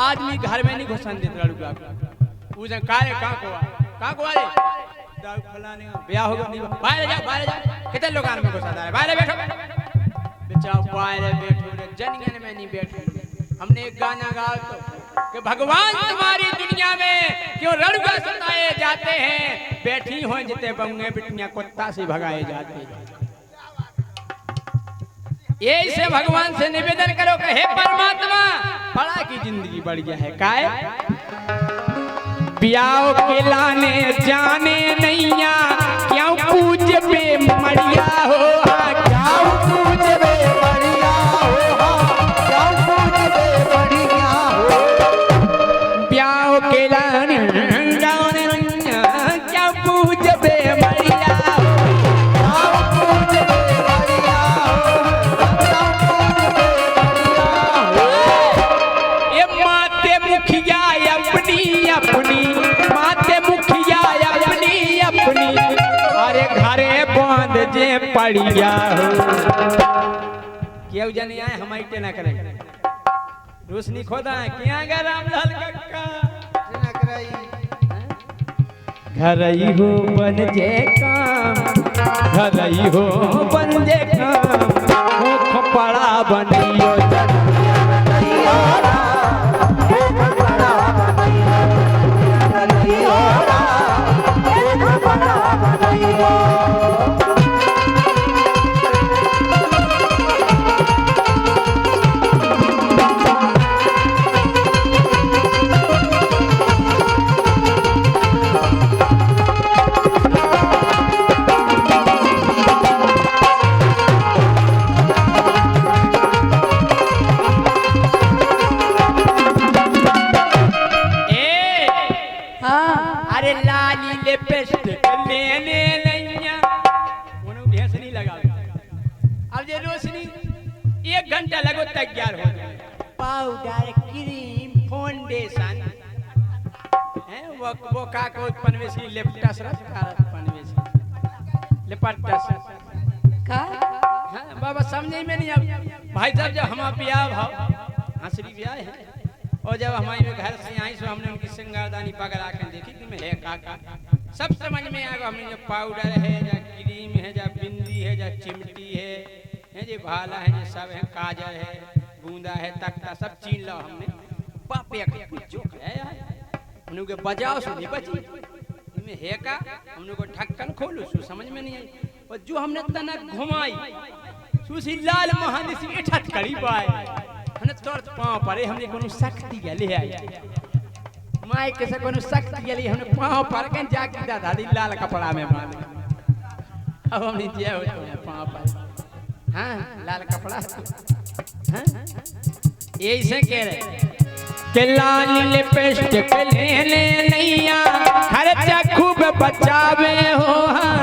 Speaker 1: आदमी घर में नहीं घुसन देते रड़ुआ को उसे काहे का को रे दाऊ फलाने ब्याह होगा नहीं बाहर जा कितने लोग आने में घुसा है बाहर बैठो बेचाओ बाहर बैठो रे जनियन में नहीं बैठो हमने एक गाना गाया तो कि भगवान तुम्हारी दुनिया में क्यों रड़ुआ सताए जाते हैं बैठी हो जिते बंगे बिटियां कुत्ता से भगाए जाते हैं ये से भगवान से निवेदन करो कि हे परमात्मा बड़ा की जिंदगी बढ़िया है काहे ब्याह के लाने जाने नैया क्यों पूज पे मड़िया हो
Speaker 4: क्यों पूज बे बढ़िया हो, क्यों पूज बे बढ़िया हो।
Speaker 1: ब्याह के लाने जाने नैया क्यों पूज पे मड़िया हो
Speaker 4: क्यों पूज बे बढ़िया हो, क्यों पूज बे बढ़िया हो।
Speaker 1: ये माते मुखिया अपनी अपनी माते मुखिया अपनी अपनी अरे घरे बांध जे पड़िया हो क्यों जाने आए हम इटे ना करें रोशनी खोदा है क्या गा रामलाल कक्का
Speaker 4: ना कराई
Speaker 1: घर ही हो बन जे काम घर ही हो बन जे काम मुख पड़ा बनियो
Speaker 2: नहीं हो रहा, मुख बड़ा बनाइयो। नहीं हो रहा, मुख बड़ा बनाइयो। हाँ
Speaker 1: अरे लाली लिपस्टिक लेने नैया उन्होंने ढेर से नहीं लगा अब ये रोशनी 1 घंटा लगो तैयार हो जाए पाउडर क्रीम फाउंडेशन है वो का को पनवेसी लेपटस रस पनवेसी लेपटस
Speaker 2: का
Speaker 1: हां बाबा समझे में नहीं अब भाई साहब जब हम ब्याह भाव हंसरी ब्याह है और जब हमारे घर से आई सो हमने उनकी सिंगारदानी पकड़ा कर देखी कि मैं है का सब समझ में आ गया हमने जो पाउडर है या क्रीम है या बिंदी है या चिमटी है जे भाला है ये सब है काजल है बूंदा है तख्ता सब छीन लो हमने बाप एक जो है यार उन्होंने बजाओ सो नहीं बची में है का हमने को ढक्कन खोलो सो समझ में नहीं आई और जो हमने तनक घुमाई सुसी लाल महानिसी एठत करी पाए हमने तोर पांव परे हमने कोनो शक्ति के ले आई माई के से कोनो शक्ति के लिए हमने पांव पर के जाके दादा दी लाल कपड़ा में मार अब हमने दिया हो तो पांव पर हां लाल कपड़ा हां यही से कह रहे के लाल लिपस्टिक ले ले नैया खर्चा खूब बचावे हो हां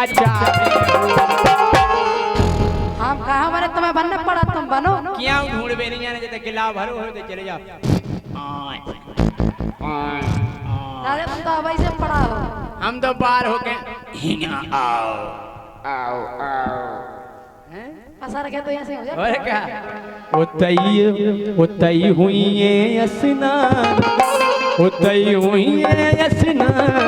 Speaker 1: नचावे
Speaker 2: हम कहाँ बने तुम्हें बनने पड़ा तुम बनो
Speaker 1: क्या ढूंढ बे नहीं जाने जब गिला भरो हो तो चले जाओ
Speaker 2: राजा तुम तो अब ऐसे पड़ा हो
Speaker 1: हम तो पार हो के आओ आओ आओ
Speaker 2: असर के तो ऐसे हो जाए
Speaker 1: और क्या उतई हुई है स्नान उतई हुई है स्नान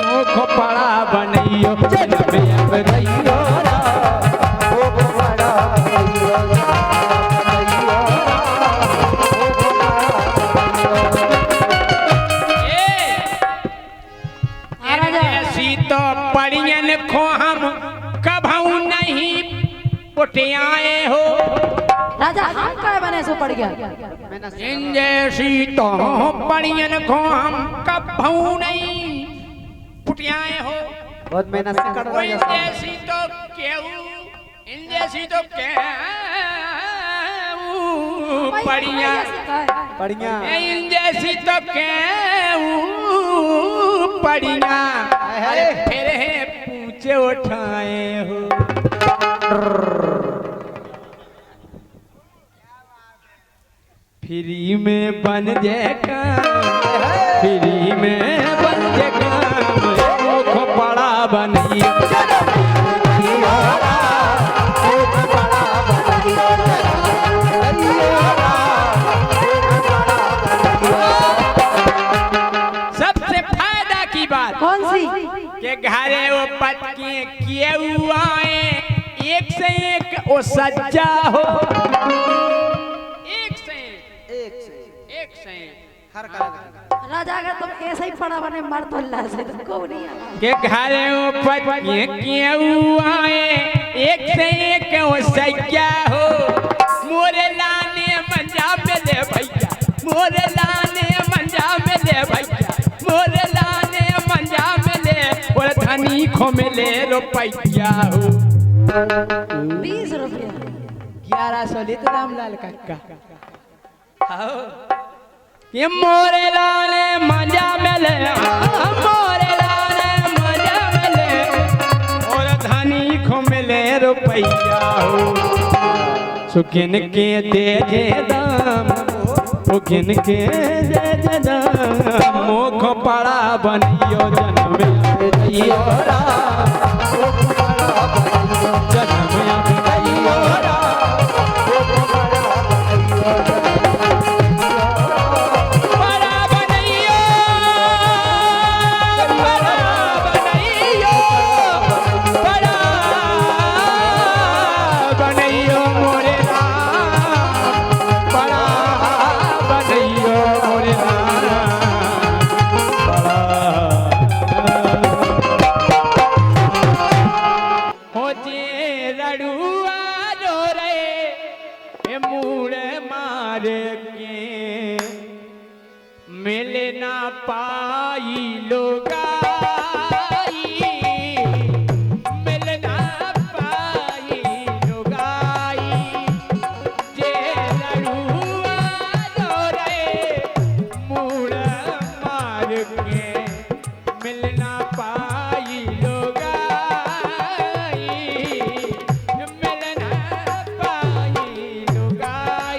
Speaker 1: मुख पड़ा बनइयो जन्म अब रहियो तो पड़ियन खो हम कभऊ नहीं पुटियाए हो
Speaker 2: राजा हम काय बने सो पड़ गया
Speaker 1: इन जैसी तो पड़ियन खो हम कभऊ नहीं पुटियाए हो
Speaker 4: बहुत मेहनत से कर रहा
Speaker 1: इन जैसी तो केहू इन जैसी तो केहू पड़िया
Speaker 4: बढ़िया
Speaker 1: इन जैसी तो केहू पड़िया अरे फिर पूछे उठाए हो फ्री में बन जाएगा फ्री में बन जाएगा मुख बड़ा बनिए सबसे फायदा की बात
Speaker 2: कौन सी
Speaker 1: के घरे वो पटके किए हुए एक से एक वो सज्जा हो एक से
Speaker 4: हर
Speaker 2: राजा अगर तुम ऐसे ही पड़ा बने मर तो अल्लाह से तुमको नहीं आना
Speaker 1: के घरे वो पटके किए हुए एक से एक वो सज्जा हो मोरे लाने मंजा में ले भैया मोरे लाने मंजा में ले भैया मोरे लाने मंजा में ले और धनी खो में ले रुपया हो
Speaker 2: 20 रुपया
Speaker 1: 1100 लेते रामलाल काका ये मोरे लाले मंजा में ले मोरे लाले मंजा में ले और धनी खो में ले रुपया हो सुकिन के दे जे दाम सुकिन के दे जे दाम मुख पड़ा बनियो जन्म रहियो जन्म रहियो मिलना पाई लोगाई मिलना पाई लोगाई जे लड़ुआ रे मूड़ मार के मिलना पाई लोगाई मिलना पाई लोगाई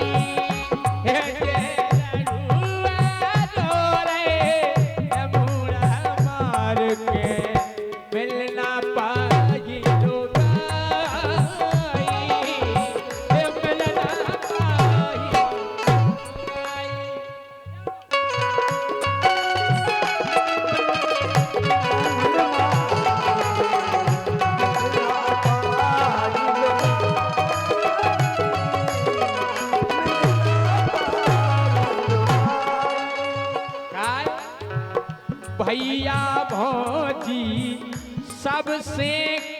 Speaker 1: मिलना पाई मिलना भैया भौजी सबसे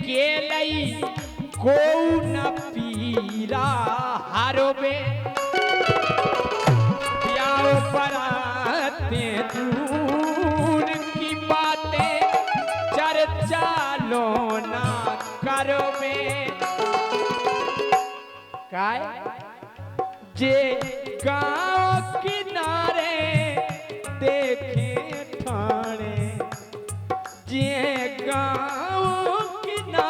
Speaker 1: केलई को न पीरा हारोबे प्याओ पराते दूर की बातें चर्चा लो ना करोबे काय जे गांव किनारे देखे ठाणे जे गांव किनारे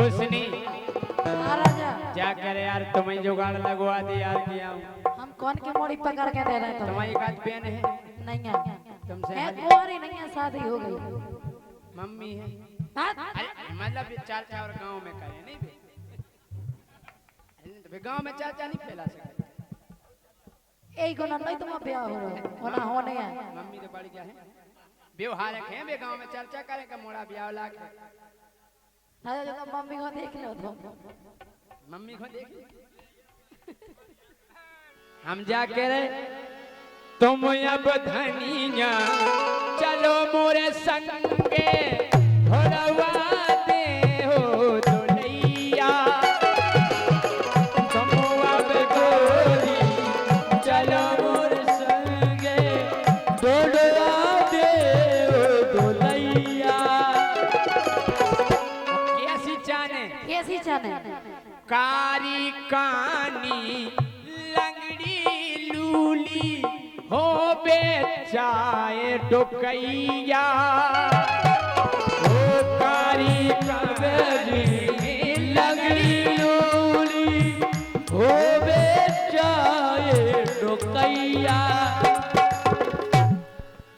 Speaker 1: रोशनी
Speaker 2: हाँ राजा,
Speaker 1: क्या करे यार, तुम्हें जुगाड़ लगवा दे यार, किया
Speaker 2: हम कौन की मोड़ी पकड़ के दे रहे हैं
Speaker 1: तुम्हारी
Speaker 2: तुम्हें?
Speaker 1: एक आध बहन है
Speaker 2: नहीं है,
Speaker 1: तुमसे
Speaker 2: एक
Speaker 1: हद-
Speaker 2: कुंवारी नहीं है, शादी हो गई।
Speaker 1: मम्मी है।
Speaker 2: हाँ?
Speaker 1: अरे मतलब ये चाचा और गांव में करे नहीं बे? अरे गांव में चाचा नहीं फैला सकते।
Speaker 2: एक गुना नहीं तुम ब्याह हो रहा होना होने है।
Speaker 1: मम्मी तो बढ़ गया है, व्यवहार है बे, गांव में चर्चा करे का मोड़ा ब्याह ला के।
Speaker 2: राजा जो मम्मी को देख लो तो
Speaker 1: मम्मी को देख ली। हम जा के रे तुम अब धनिया चलो मोरे संगे भोलवा दे हो दुलैया। तुम अब गोरी चलो मोरे संगे भोलवा दे हो दुलैया। कैसी जाने
Speaker 2: कैसी जाने?
Speaker 1: कारी कानी लंगड़ी लूली हो बेचाए डोकैया। हो कारी कानी लंगड़ी लूली हो बेचाए डोकैया।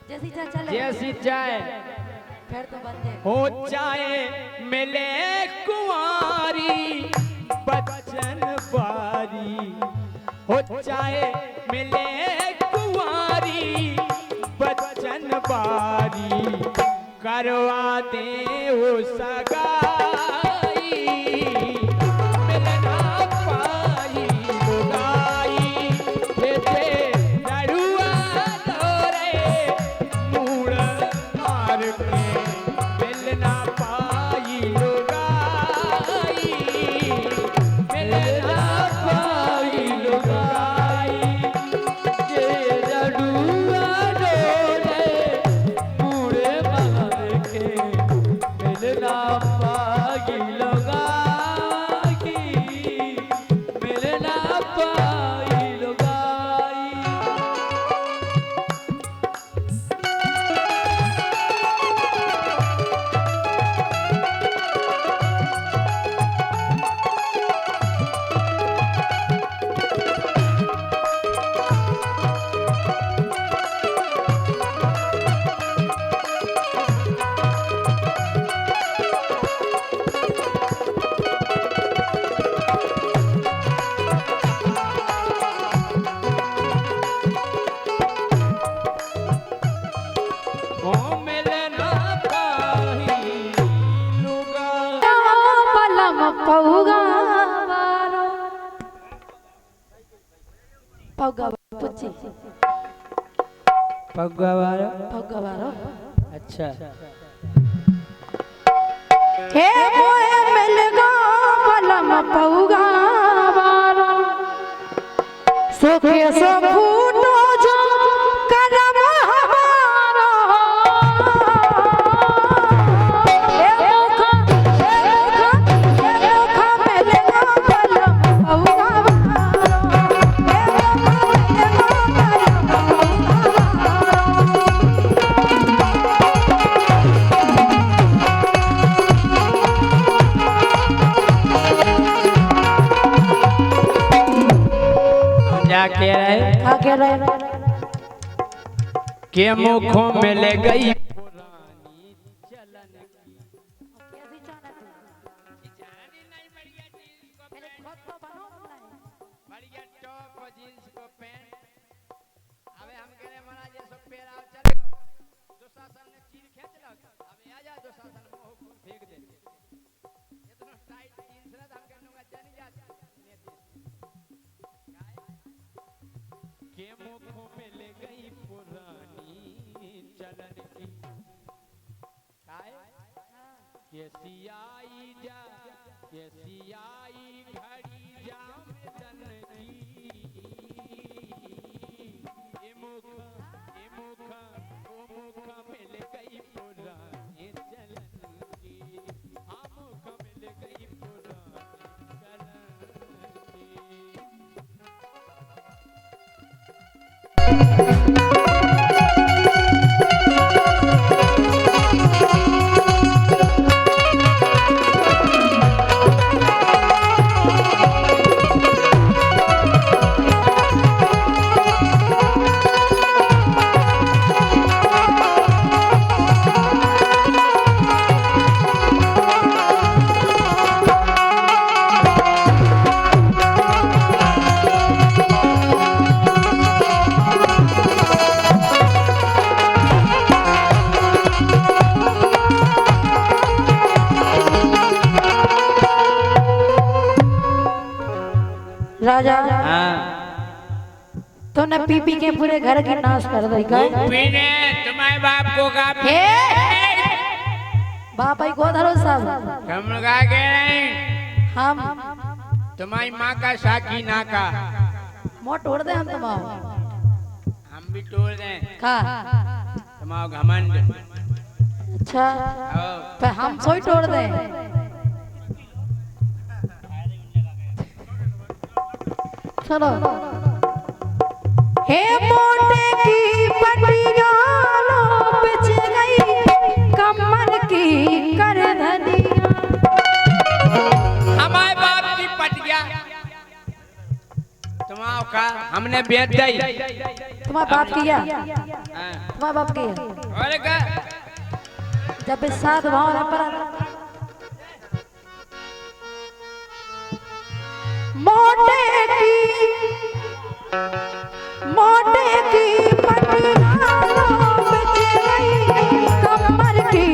Speaker 2: जैसी चाह चले
Speaker 1: जैसी चाहे
Speaker 2: फिर तो बंदे
Speaker 1: हो चाहे मिले कुंवारी बच्चन बारी। हो चाहे मिले कुंवारी बच्चन बारी करवा दे वो सगाई। मिलना पाई लुगाई ये जे लड़ुआ लोरे मूड़ मार के मिलना पाई लुगाई। मिलना पाई लुगाई जे लड़ुआ लोरे मूड़ मार के मिलना पाई लुगाई। मिलना पाई लुगाई। ओ मिलना पाई लुगाई।
Speaker 2: पलम पौगा वारो पौगा पुच्ची
Speaker 1: पगवार
Speaker 2: पौगा वारो।
Speaker 1: अच्छा
Speaker 2: हे मोए मिल गो पलम पौगा वारो सुखे सो फूटो जो करम हमारो। हे मुखा मिल गो पलम पौगा वारो। हे मुखा मिल गो
Speaker 1: जाके रहे
Speaker 2: आगे रहे
Speaker 1: के मुखों मिल गई पुरानी चलन की।
Speaker 2: कैसी जाना तू
Speaker 1: जानी नहीं बढ़िया जींस को
Speaker 2: पहले
Speaker 1: पैंट,
Speaker 2: खुद तो बनो नहीं।
Speaker 1: बढ़िया टॉप और जींस को पैंट। अबे हम कह रहे महाराज ये सब पेरा चल दुशासन ने चीर खींच लो। अबे आ जा दुशासन मोह को फेंक दे। इतना टाइट जींस ना हम कहूंगा जानी जा के मुखों मिल गई पुरानी चलन की। काय कैसी आई जा कैसी आई घड़ी जामदन की। ए मुख ओ मुख मिल गई पुरानी चलन की। हाँ मुख मिल गई पुरानी चलन की।
Speaker 2: राजा
Speaker 1: हाँ
Speaker 2: तूने पी पी के पूरे घर की नाश कर दी का
Speaker 1: पीने तुम्हारे बाप को का
Speaker 2: हे बाप आई को धरो सब
Speaker 1: हम गा गए
Speaker 2: हम
Speaker 1: तुम्हारी माँ का साकी ना का
Speaker 2: मोट तोड़ दे हम तुम्हारा
Speaker 1: हम भी तोड़ दें
Speaker 2: का
Speaker 1: तुम्हारा घमंड
Speaker 2: अच्छा
Speaker 1: आओ।
Speaker 2: पे हम सोई तोड़ दे चलो हे मोटे की पटिया लो बिछ गई कमर की कर धनिया
Speaker 1: हमारे बाप की पटिया तुम्हारा का हमने बेच दी
Speaker 2: तुम्हारा बाप किया
Speaker 1: हाँ।
Speaker 2: तुम्हारा बाप किया
Speaker 1: और का
Speaker 2: जब इस साथ भाव ना पर मोटे की पटिया लो बिछ गई कमर की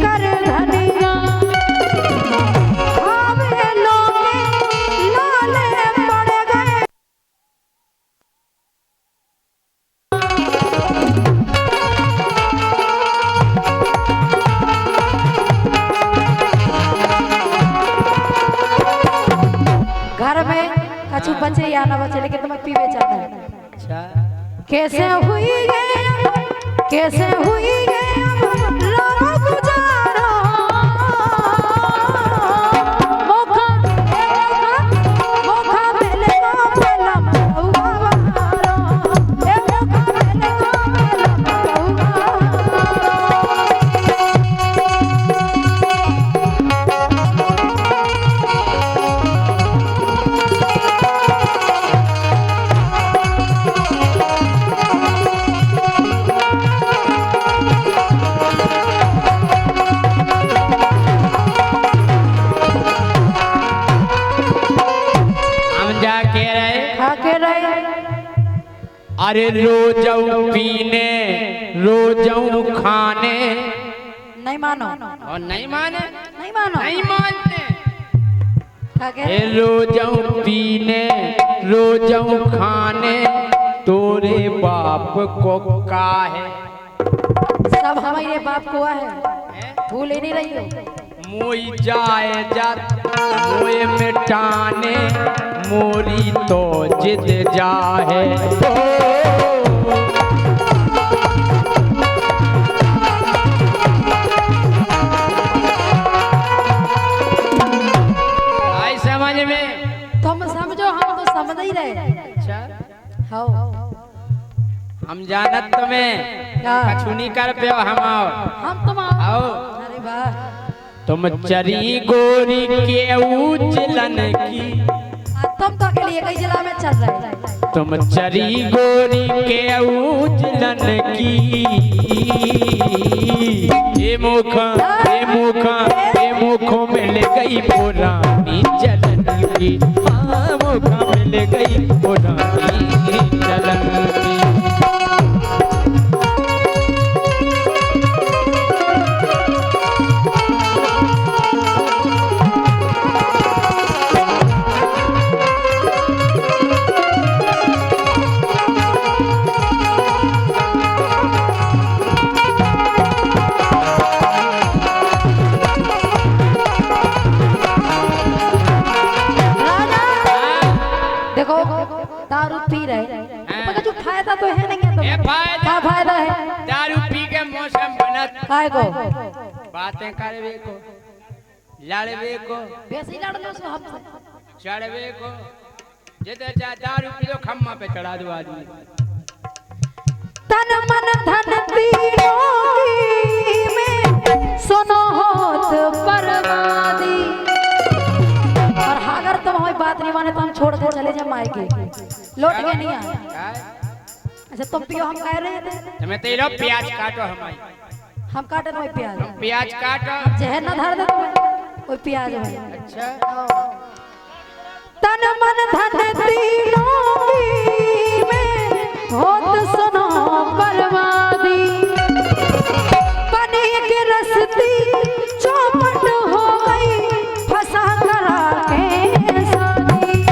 Speaker 2: कर धनिया आवे लोगे लाले पड़ गए घर में कछु बचे या ना बचे लेकिन तुम्हें पीवे जाना है
Speaker 1: अच्छा
Speaker 2: कैसे हुई ये कैसे हुई ये लो गुजारा मौका मौका मिलेगा पहला मौका ए मौका मिलेगा पहला
Speaker 1: हम जाके रहे
Speaker 2: खा के रहे
Speaker 1: अरे रोजऊ पीने रोजऊ खाने
Speaker 2: नहीं मानो
Speaker 1: और नहीं माने
Speaker 2: नहीं मानो
Speaker 1: नहीं मानते
Speaker 2: खा के
Speaker 1: ए रोजऊ पीने रोजऊ खाने तोरे बाप को का है
Speaker 2: सब हमारे बाप को है भूल ही नहीं रही हो
Speaker 1: मोई जाए जात मोए मिटाने मोरी तो जिद जाहे आई समझ में
Speaker 2: तुम समझो हम तो समझ ही रहे
Speaker 1: अच्छा
Speaker 2: हो
Speaker 1: हम जानत तुम्हें
Speaker 2: क्या?
Speaker 1: कछु नहीं कर पे हम आओ
Speaker 2: हम तुम आओ
Speaker 1: आओ
Speaker 2: अरे वाह
Speaker 1: तुम चरी गोरी के उजलन की
Speaker 2: तुम तो अकेले कई जिला में चल रहे
Speaker 1: तुम चरी गोरी के उजलन की ये मुखों मिल गई पुरानी जलन की हाँ मुखों मिल गई पुरानी जलन की
Speaker 2: देखो दारू पी रहे मगर जो फायदा तो है नहीं है
Speaker 1: ये
Speaker 2: तो
Speaker 1: फायदा
Speaker 2: क्या फायदा है
Speaker 1: दारू पी के मौसम बनत
Speaker 2: काय को
Speaker 1: बातें करवे को लड़वे को
Speaker 2: वैसे ही लड़ लो सो हमसे
Speaker 1: चढ़वे को जिधर जा दारू पी लो खम्मा पे चढ़ा दो आदमी
Speaker 2: तन मन धन तीनों की में सुनो होत बर्बादी और अगर तुम हमारी बात नहीं माने तो हम छोड़ कर चले जाए मायके लौट के नहीं आए अच्छा तुम पियो हम कह रहे थे
Speaker 1: तुम्हें तेरा प्याज काटो हमारी
Speaker 2: हम काटे तो प्याज
Speaker 1: प्याज काटो
Speaker 2: जहर ना धर दे तुम्हें कोई प्याज है
Speaker 1: अच्छा
Speaker 2: तन मन धन तीनों की में होत सुनो बर्बादी बने के रस्ती चौपट हो गई फंसा करा के शादी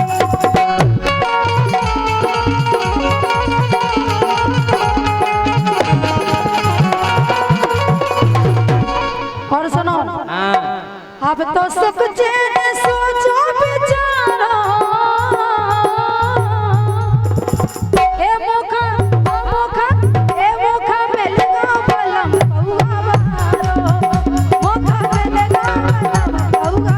Speaker 1: हाँ
Speaker 2: अब तो सुख चैन सोचो विचारो ए मुखा मिलेगा बलम पौआ बारो मुखा मिलेगा बलम पौआ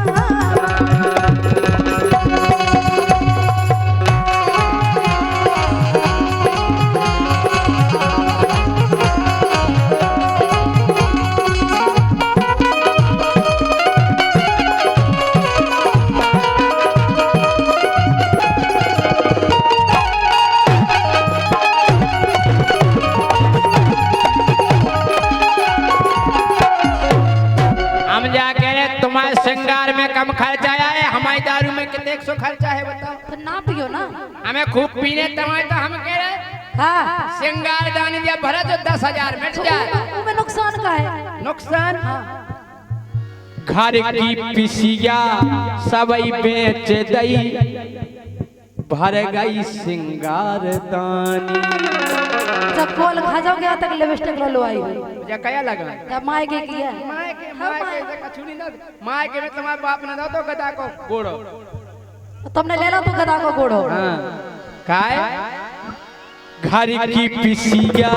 Speaker 1: तुम्हारे श्रृंगार में कम खर्चा है, हमारी दारू में कितने सौ खर्चा है बताओ।
Speaker 2: तो ना पियो ना,
Speaker 1: हमें खूब पीने तुम्हारे तो हम कह रहे
Speaker 2: हाँ
Speaker 1: श्रृंगार दान दिया भरा तो 10,000 मिट जाए।
Speaker 2: उसमें नुकसान का है?
Speaker 1: नुकसान घर की पिसिया सबई बेच दई भर गई श्रृंगार दानी।
Speaker 2: जब कोल खा जाओगे तक लिपस्टिक लो आई
Speaker 1: मुझे क्या लगा
Speaker 2: तब माय के किया
Speaker 1: माय के कछु नहीं ना माय के में तुम्हारे बाप ने दो तो गधा को गोड़ो
Speaker 2: तुमने ले लो तो गधा को गोड़ो।
Speaker 1: हाँ काय घर की पिसिया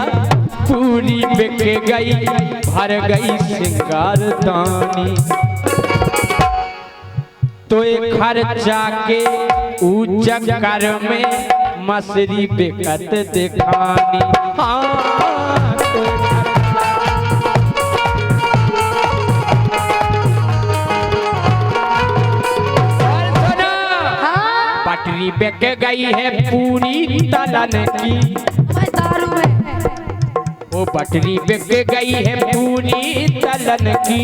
Speaker 1: पूरी बिक गई भर गई श्रृंगार दानी। तो एक खर्चा के चक्कर में मछली बिकत दिखानी। हाँ पटरी बिक गई है पूरी तलन की
Speaker 2: दारू में
Speaker 1: वो पटरी बिक गई है पूरी तलन की।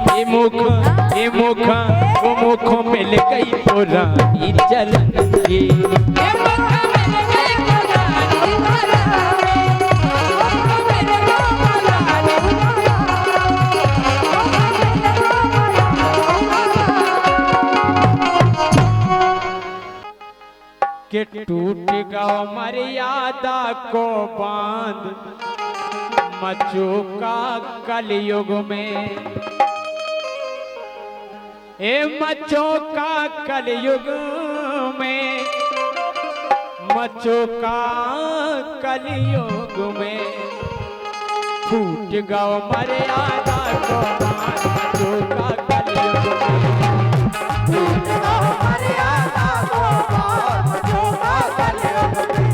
Speaker 1: ये मुख वो मुख मिल गई पुरानी जलन की। के टूट गया मर्यादा को बांध मचोका कलयुग में। ए मचोका कलयुग में मचोका कलयुग में फूट गया मर्यादा को बांध मचोका कलयुग में। फूट गया मर्यादा को बांध मचोका कलयुग में।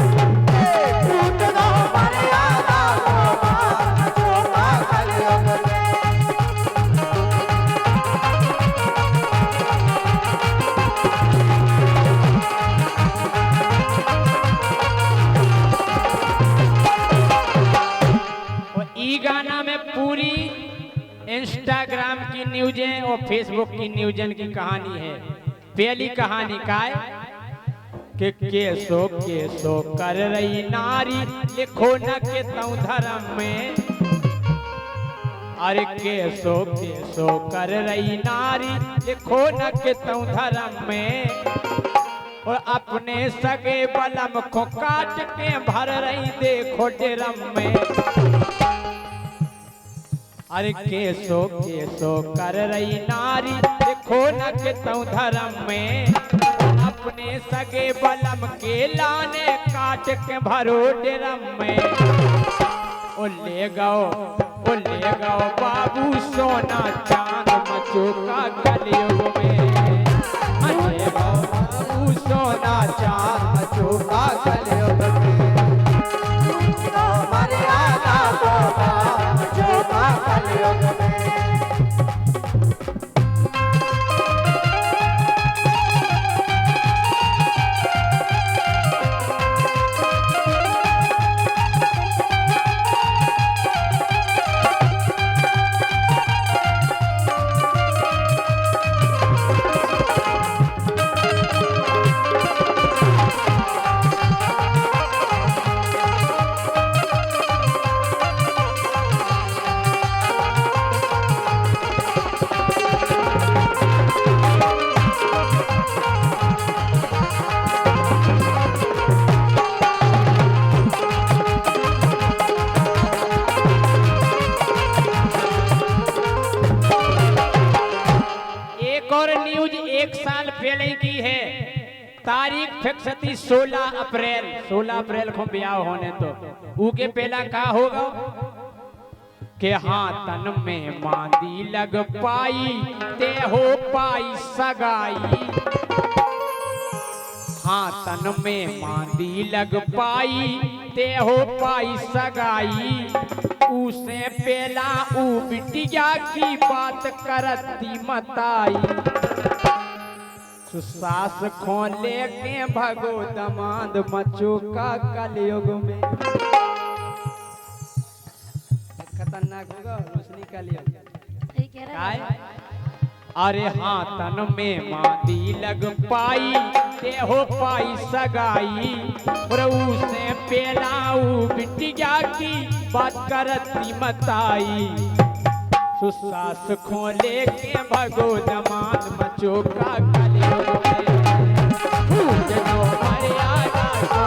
Speaker 1: फूट गया मर्यादा को बांध मचोका कलयुग में। गाना में पूरी इंस्टाग्राम की न्यूजें और फेसबुक की न्यूजन की कहानी है। पहली कहानी का है कि केसो कर रही नारी लिखो न के तऊ धर्म में। अरे केसो कर रही नारी लिखो न के तऊ धर्म में। और अपने सगे बलम को काट के भर रही देखो ड्रम में। अरे केसो कर रही नारी देखो न के तऊ धर्म में। अपने सगे बलम के लाने काट के भरो ड्रम में। ओ ले गओ बाबू सोना चांद मचोका कलयुग में। ले गओ बाबू सोना चांद मचोका कलयुग में। मर्यादा को बांध मचोका कलयुग में। एक साल पहले की है। तारीख फिक्स थी 16 अप्रैल। 16 अप्रैल को ब्याह होने तो ऊके पहला का होगा के हाँ तन में मांदी लग पाई ते हो पाई सगाई। हाँ तन में मांदी लग पाई ते हो पाई सगाई। उसे पहला ऊ बिटिया की बात करती मताई। सास खो लेके भगो दमाद मचो का कलयुग में। खतरनाक होगा रोशनी कलयुग।
Speaker 2: सही कह रहा है।
Speaker 1: अरे हाँ तन में मांदी लग पाई ते हो पाई सगाई। और उसे पेलाऊ बिटिया की बात करती मताई। सुसास खो लेके भगो दमाद मचो का कलयुग में। फूट दो मर्यादा को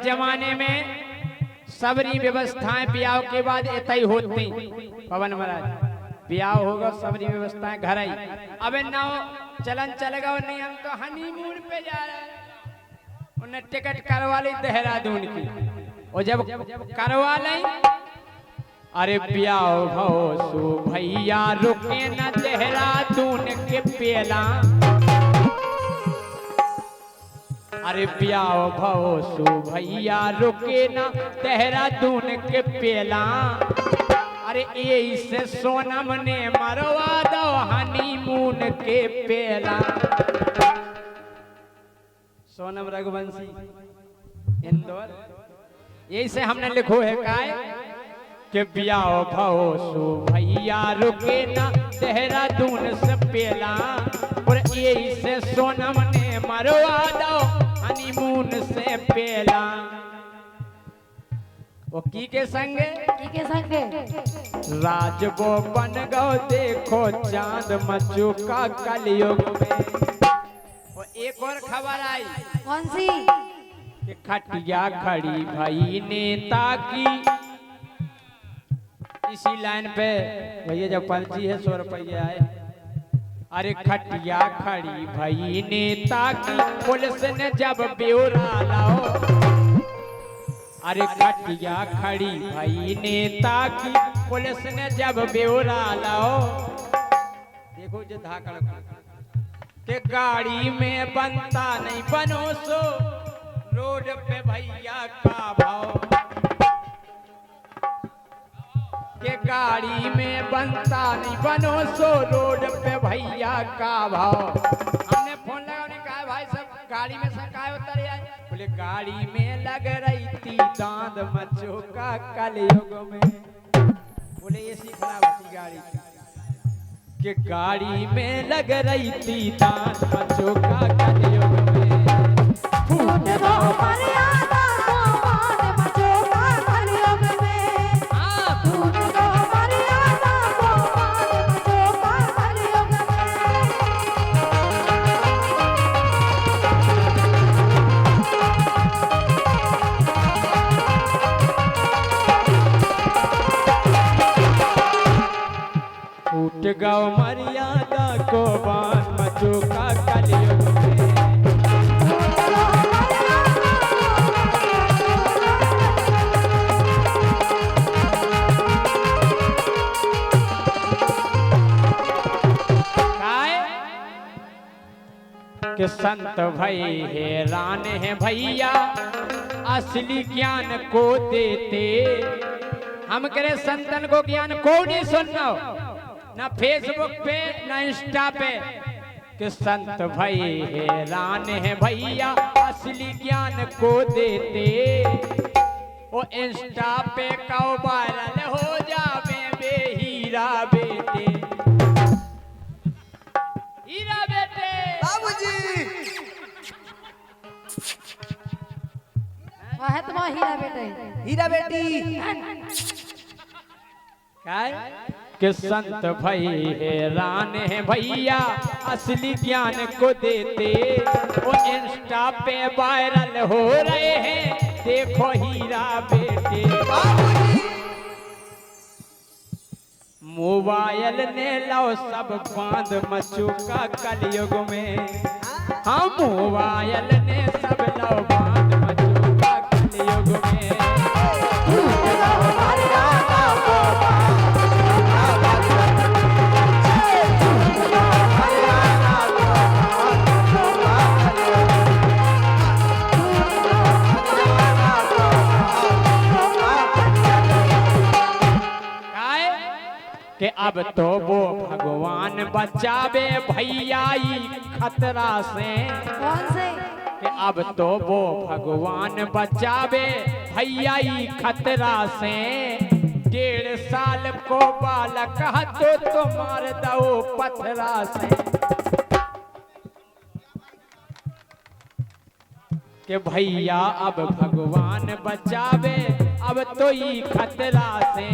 Speaker 1: जमाने में सबरी व्यवस्थाएं ब्याह के बाद इतई होती। पवन महाराज ब्याह होगा सबरी व्यवस्थाएं घर आई। अबे नाव चलन चलेगा और नहीं हम तो हनीमून पे जा रहे हैं। उन्हें टिकट करवा ली देहरादून की। और जब करवा ली अरे ब्याह भो सो भैया रुके न देहरादून के पेला। अरे ब्याह भो सो भैया रुके ना देहरादून के पेला। अरे यही से सोनम ने मरवा दो हनीमून के पेला। सोनम रघुवंशी इंदौर। यही से हमने लिखो है काय कि ब्याह भो सो भैया रुके ना देहरादून से पेला। और यही से सोनम ने मरवा दो हनीमून से पेला। वो की के संगे राज वो बन गो देखो चांद मचू का कलयुग में। वो एक और खबर आई।
Speaker 2: कौन सी?
Speaker 1: कि खटिया खड़ी भाई नेता की। इसी लाइन पे भैया जब पर्ची है 100 रुपया है। अरे खटिया खड़ी भाई नेता की पुलिस ने जब ब्यौरा लाओ। अरे खटिया खड़ी भाई नेता की पुलिस ने जब ब्यौरा लाओ। देखो जो धाकड़ के गाड़ी में बनता नहीं बनो सो रोड पे भैया का भाव। के गाड़ी में बनता नहीं बनो सो रोड पे भैया का भाव। हमने फोन लगा उन्हें कहा भाई सब गाड़ी में सब काय उतर आए। बोले गाड़ी में लग रही थी दांत मचो का कलयुग में। बोले एसी खराब होती गाड़ी के गाड़ी में लग रही थी दांत मचो का कलयुग में।
Speaker 2: फूट दो मर्यादा को मान मचो का कलयुग में। फूट दो मर्यादा को मान मचो का कलयुग
Speaker 1: फूट गौ मर्यादा को बान मचो का कलयुग में। कि संत भाई हैरान है भैया असली ज्ञान को देते। हम करे संतन को ज्ञान को नहीं सुनना ना फेसबुक पे ना इंस्टा पे। कि संत भाई हैरान है भैया असली ज्ञान को देते। ओ इंस्टा पे कौ वायरल हो जावे बे हीरा बेटे, हीरा बेटे।
Speaker 4: बाबूजी
Speaker 2: है तुम्हारा हीरा बेटे।
Speaker 4: हीरा बेटी
Speaker 1: कि संत भाई हैरान है भैया असली ज्ञान को देते। वो इंस्टा पे वायरल हो रहे हैं देखो हीरा बेटे। मोबाइल ने लो सब बांध मचुका कलयुग में। हाँ मोबाइल ने सब लो बांध मचुका कलयुग में। कि अब तो वो भगवान बचावे भैया खतरा से।
Speaker 2: कौन से?
Speaker 1: कि अब तो वो भगवान बचावे भैया खतरा से। 1.5 साल को बालक तो मार दो पथरा से। कि भैया अब भगवान बचावे अब तो ही खतरा से।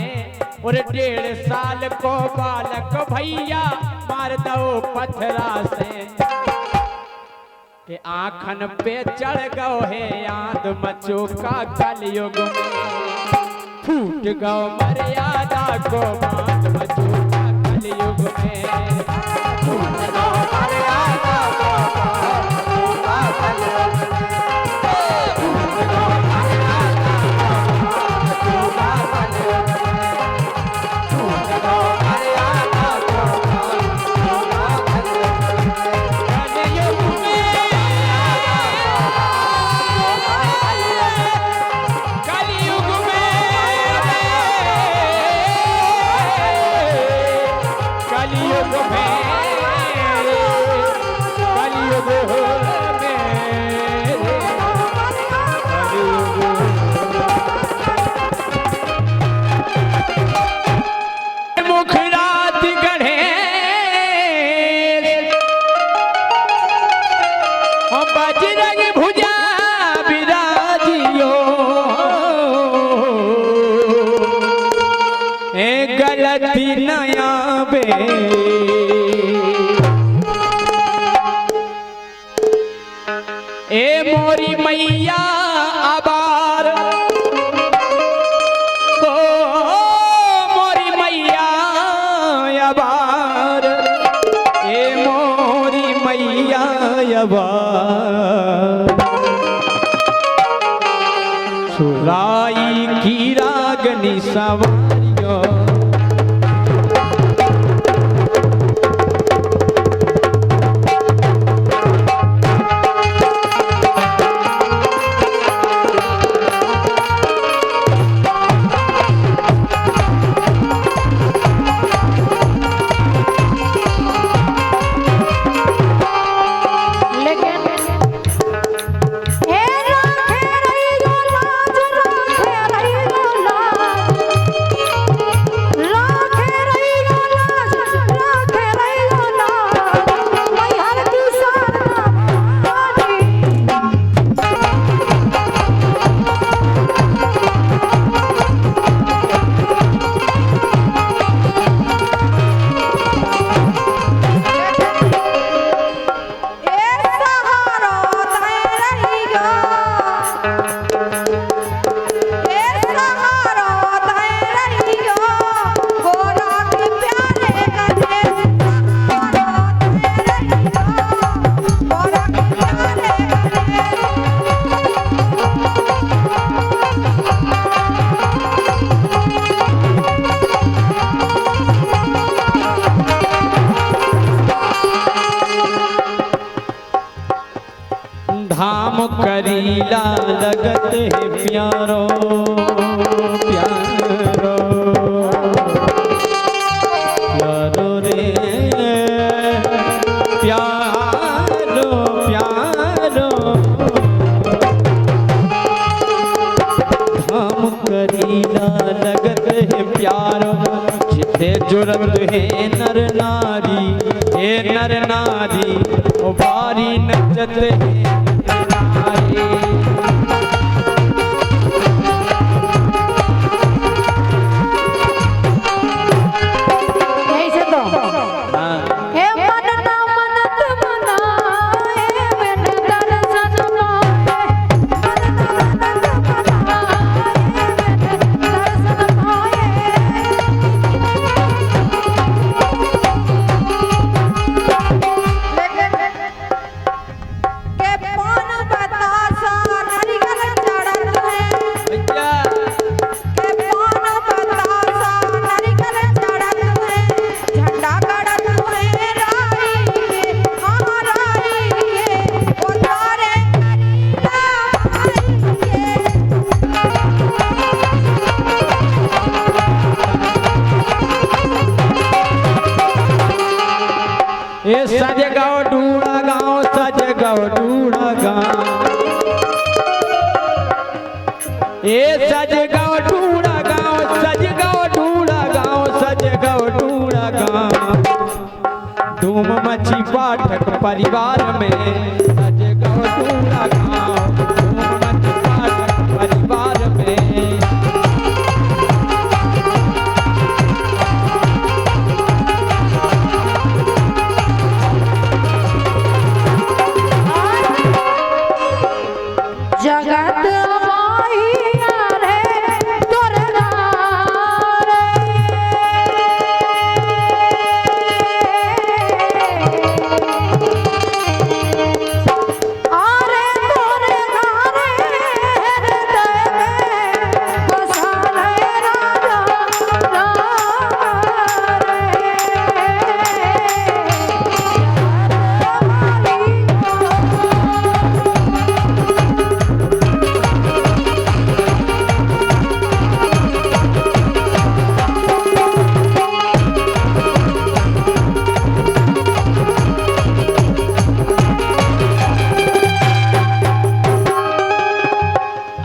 Speaker 1: और 1.5 साल को बालक भैया मार दो पथरा से। कि आँखन पे चढ़ गओ है याद मचो का कलयुग में। फूट गओ मर्यादा को बांध मचो का कलयुग में। फूट गओ मर्यादा को बांध मचो का कलयुग में। फूट गओ मर्यादा को बांध मचो का कलयुग में। फूट गओ मर्यादा को बांध मचो का कलयुग में। कलयुग में कलयुग में कलयुग में मुखरात गढ़े बजरंग भुजा विराजियो। गलती नया बे ए मोरी मैया आबार। ओ मोरी मैया आबार। ए मोरी मैया आबार। सुराई की रागनी सवारियों। धाम करीला लगत है प्यारो प्यारो प्यारो रे प्यारो। से जुरत है नर नारी, हे नर नारी ओ बारी नचत है नर नारी।
Speaker 2: यही से तो हे मन ना मनत मनाए बिन दर्शन पाए, मन ना मनत मनाए बिन दर्शन पाए। के पान बतासा नारियल चढ़त है,
Speaker 1: भैया
Speaker 2: के पान बतासा नारियल चढ़त है, झंडा गड़त है राई के, हाँ राई के, ओ तारे
Speaker 1: ये सज गाँव ढूढ़ा गाँव, सज गाँव ढूढ़ा गाँव, ये सज गाँव ढूढ़ा गाँव, सज गाँव ढूढ़ा गाँव, सज गाँव ढूढ़ा गाँव। धूम मची पाठक परिवार में, सज गाँव ढूढ़ा गाँव, धूम मची पाठक परिवार में।
Speaker 2: जगत माहिया रे दुर्गा रे, आरे दुर्गा रे हृदय में बसा रे राजा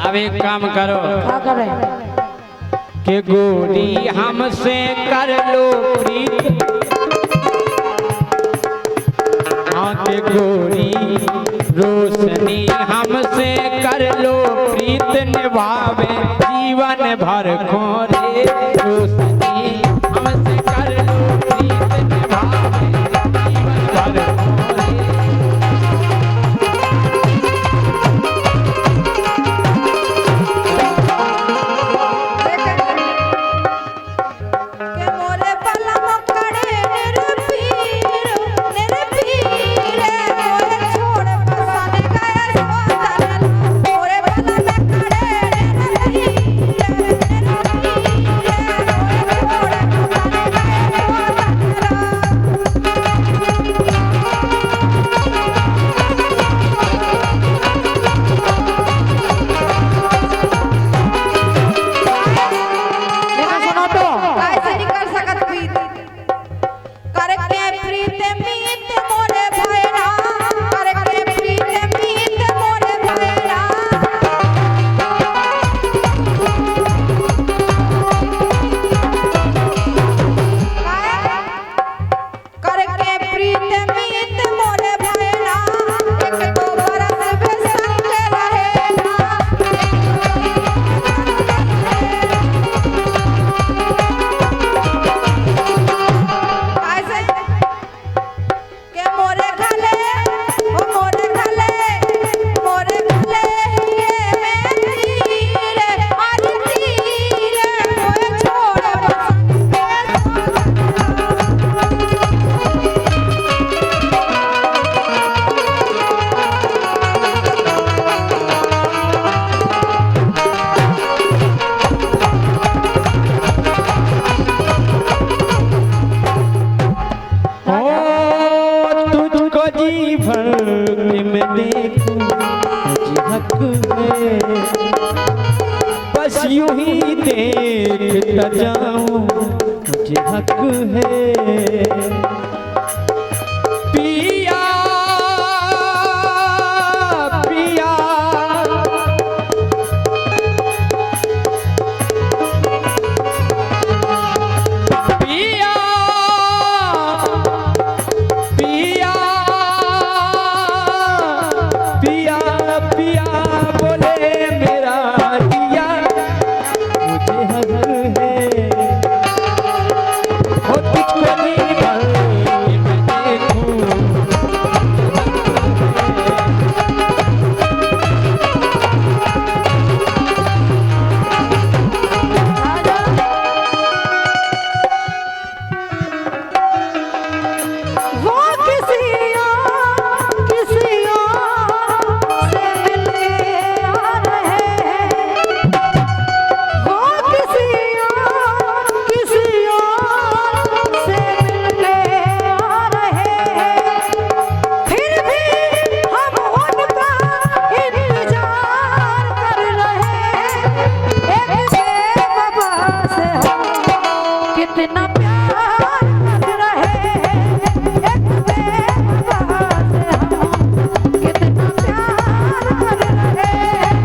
Speaker 1: अब एक काम करो
Speaker 2: क्या करे
Speaker 1: कि गोरी हमसे कर लो प्रीत, हाँ के गोरी रोशनी हमसे कर लो प्रीत, निभावे जीवन भर खोरे रोशनी हमसे कर लो प्रीत, निभावे जीवन भर खोरे।
Speaker 2: के मोरे बलम कड़े निरपीर मोरे छोड़ बसन गए सोदन, मोरे बलम कड़े निरपीर मोरे छोड़ बसन गए सोदन। देखा सुनो तो कैसे नहीं कर सकत प्रीत, करके प्रीत मीत मोरे भैरा, करके प्रीत मीत मोरे भैरा। करके प्रीत मीत मोरे भैरा, एक तो बरस बेसंग रहेला। ऐसे के मोरे घले ओ मोरे घले ये तीर हर तीर मोए छोड़ बसन
Speaker 1: तुझको जी भर के मैं देखूं मुझे हक है, बस यूं ही देखता जाऊं मुझे हक है। पिया पिया पिया तुझको दिन भर मैं देखूं।
Speaker 2: वो किसी और से मिलके आ रहे हैं। वो किसी और से मिलके आ रहे हैं। फिर भी हम उनका इंतजार कर रहे हैं। एक बेवफा से हम कितना प्यार कर रहे हैं। एक बेवफा से हम कितना प्यार कर रहे हैं।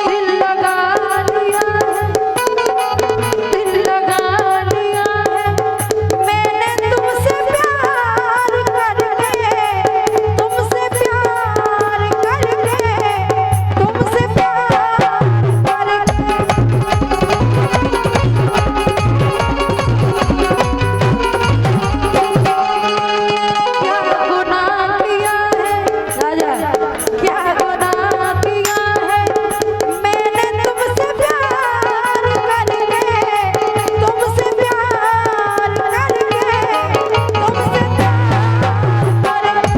Speaker 2: दिल लगा लिया है, दिल लगा लिया है मैंने तुमसे प्यार करके, तुमसे प्यार करके, तुमसे प्यार क्या गुनाह किया है राजा, क्या गुनाह किया है मैंने तुमसे प्यार करके, तुमसे प्यार करके, तुमसे प्यार करके।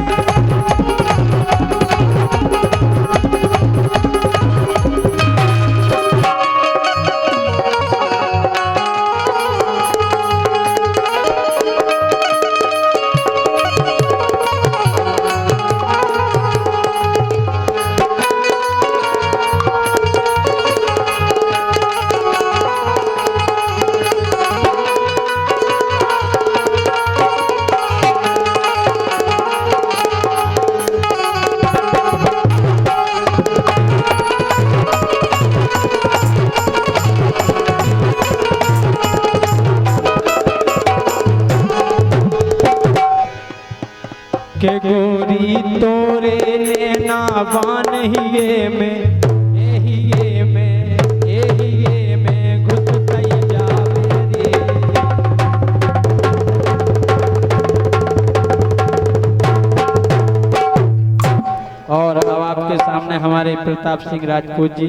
Speaker 1: के गोरी तोरे लेना बान हिये में एहिये में घुस गई जावे रे। और अब आपके सामने हमारे प्रताप सिंह राजपूत जी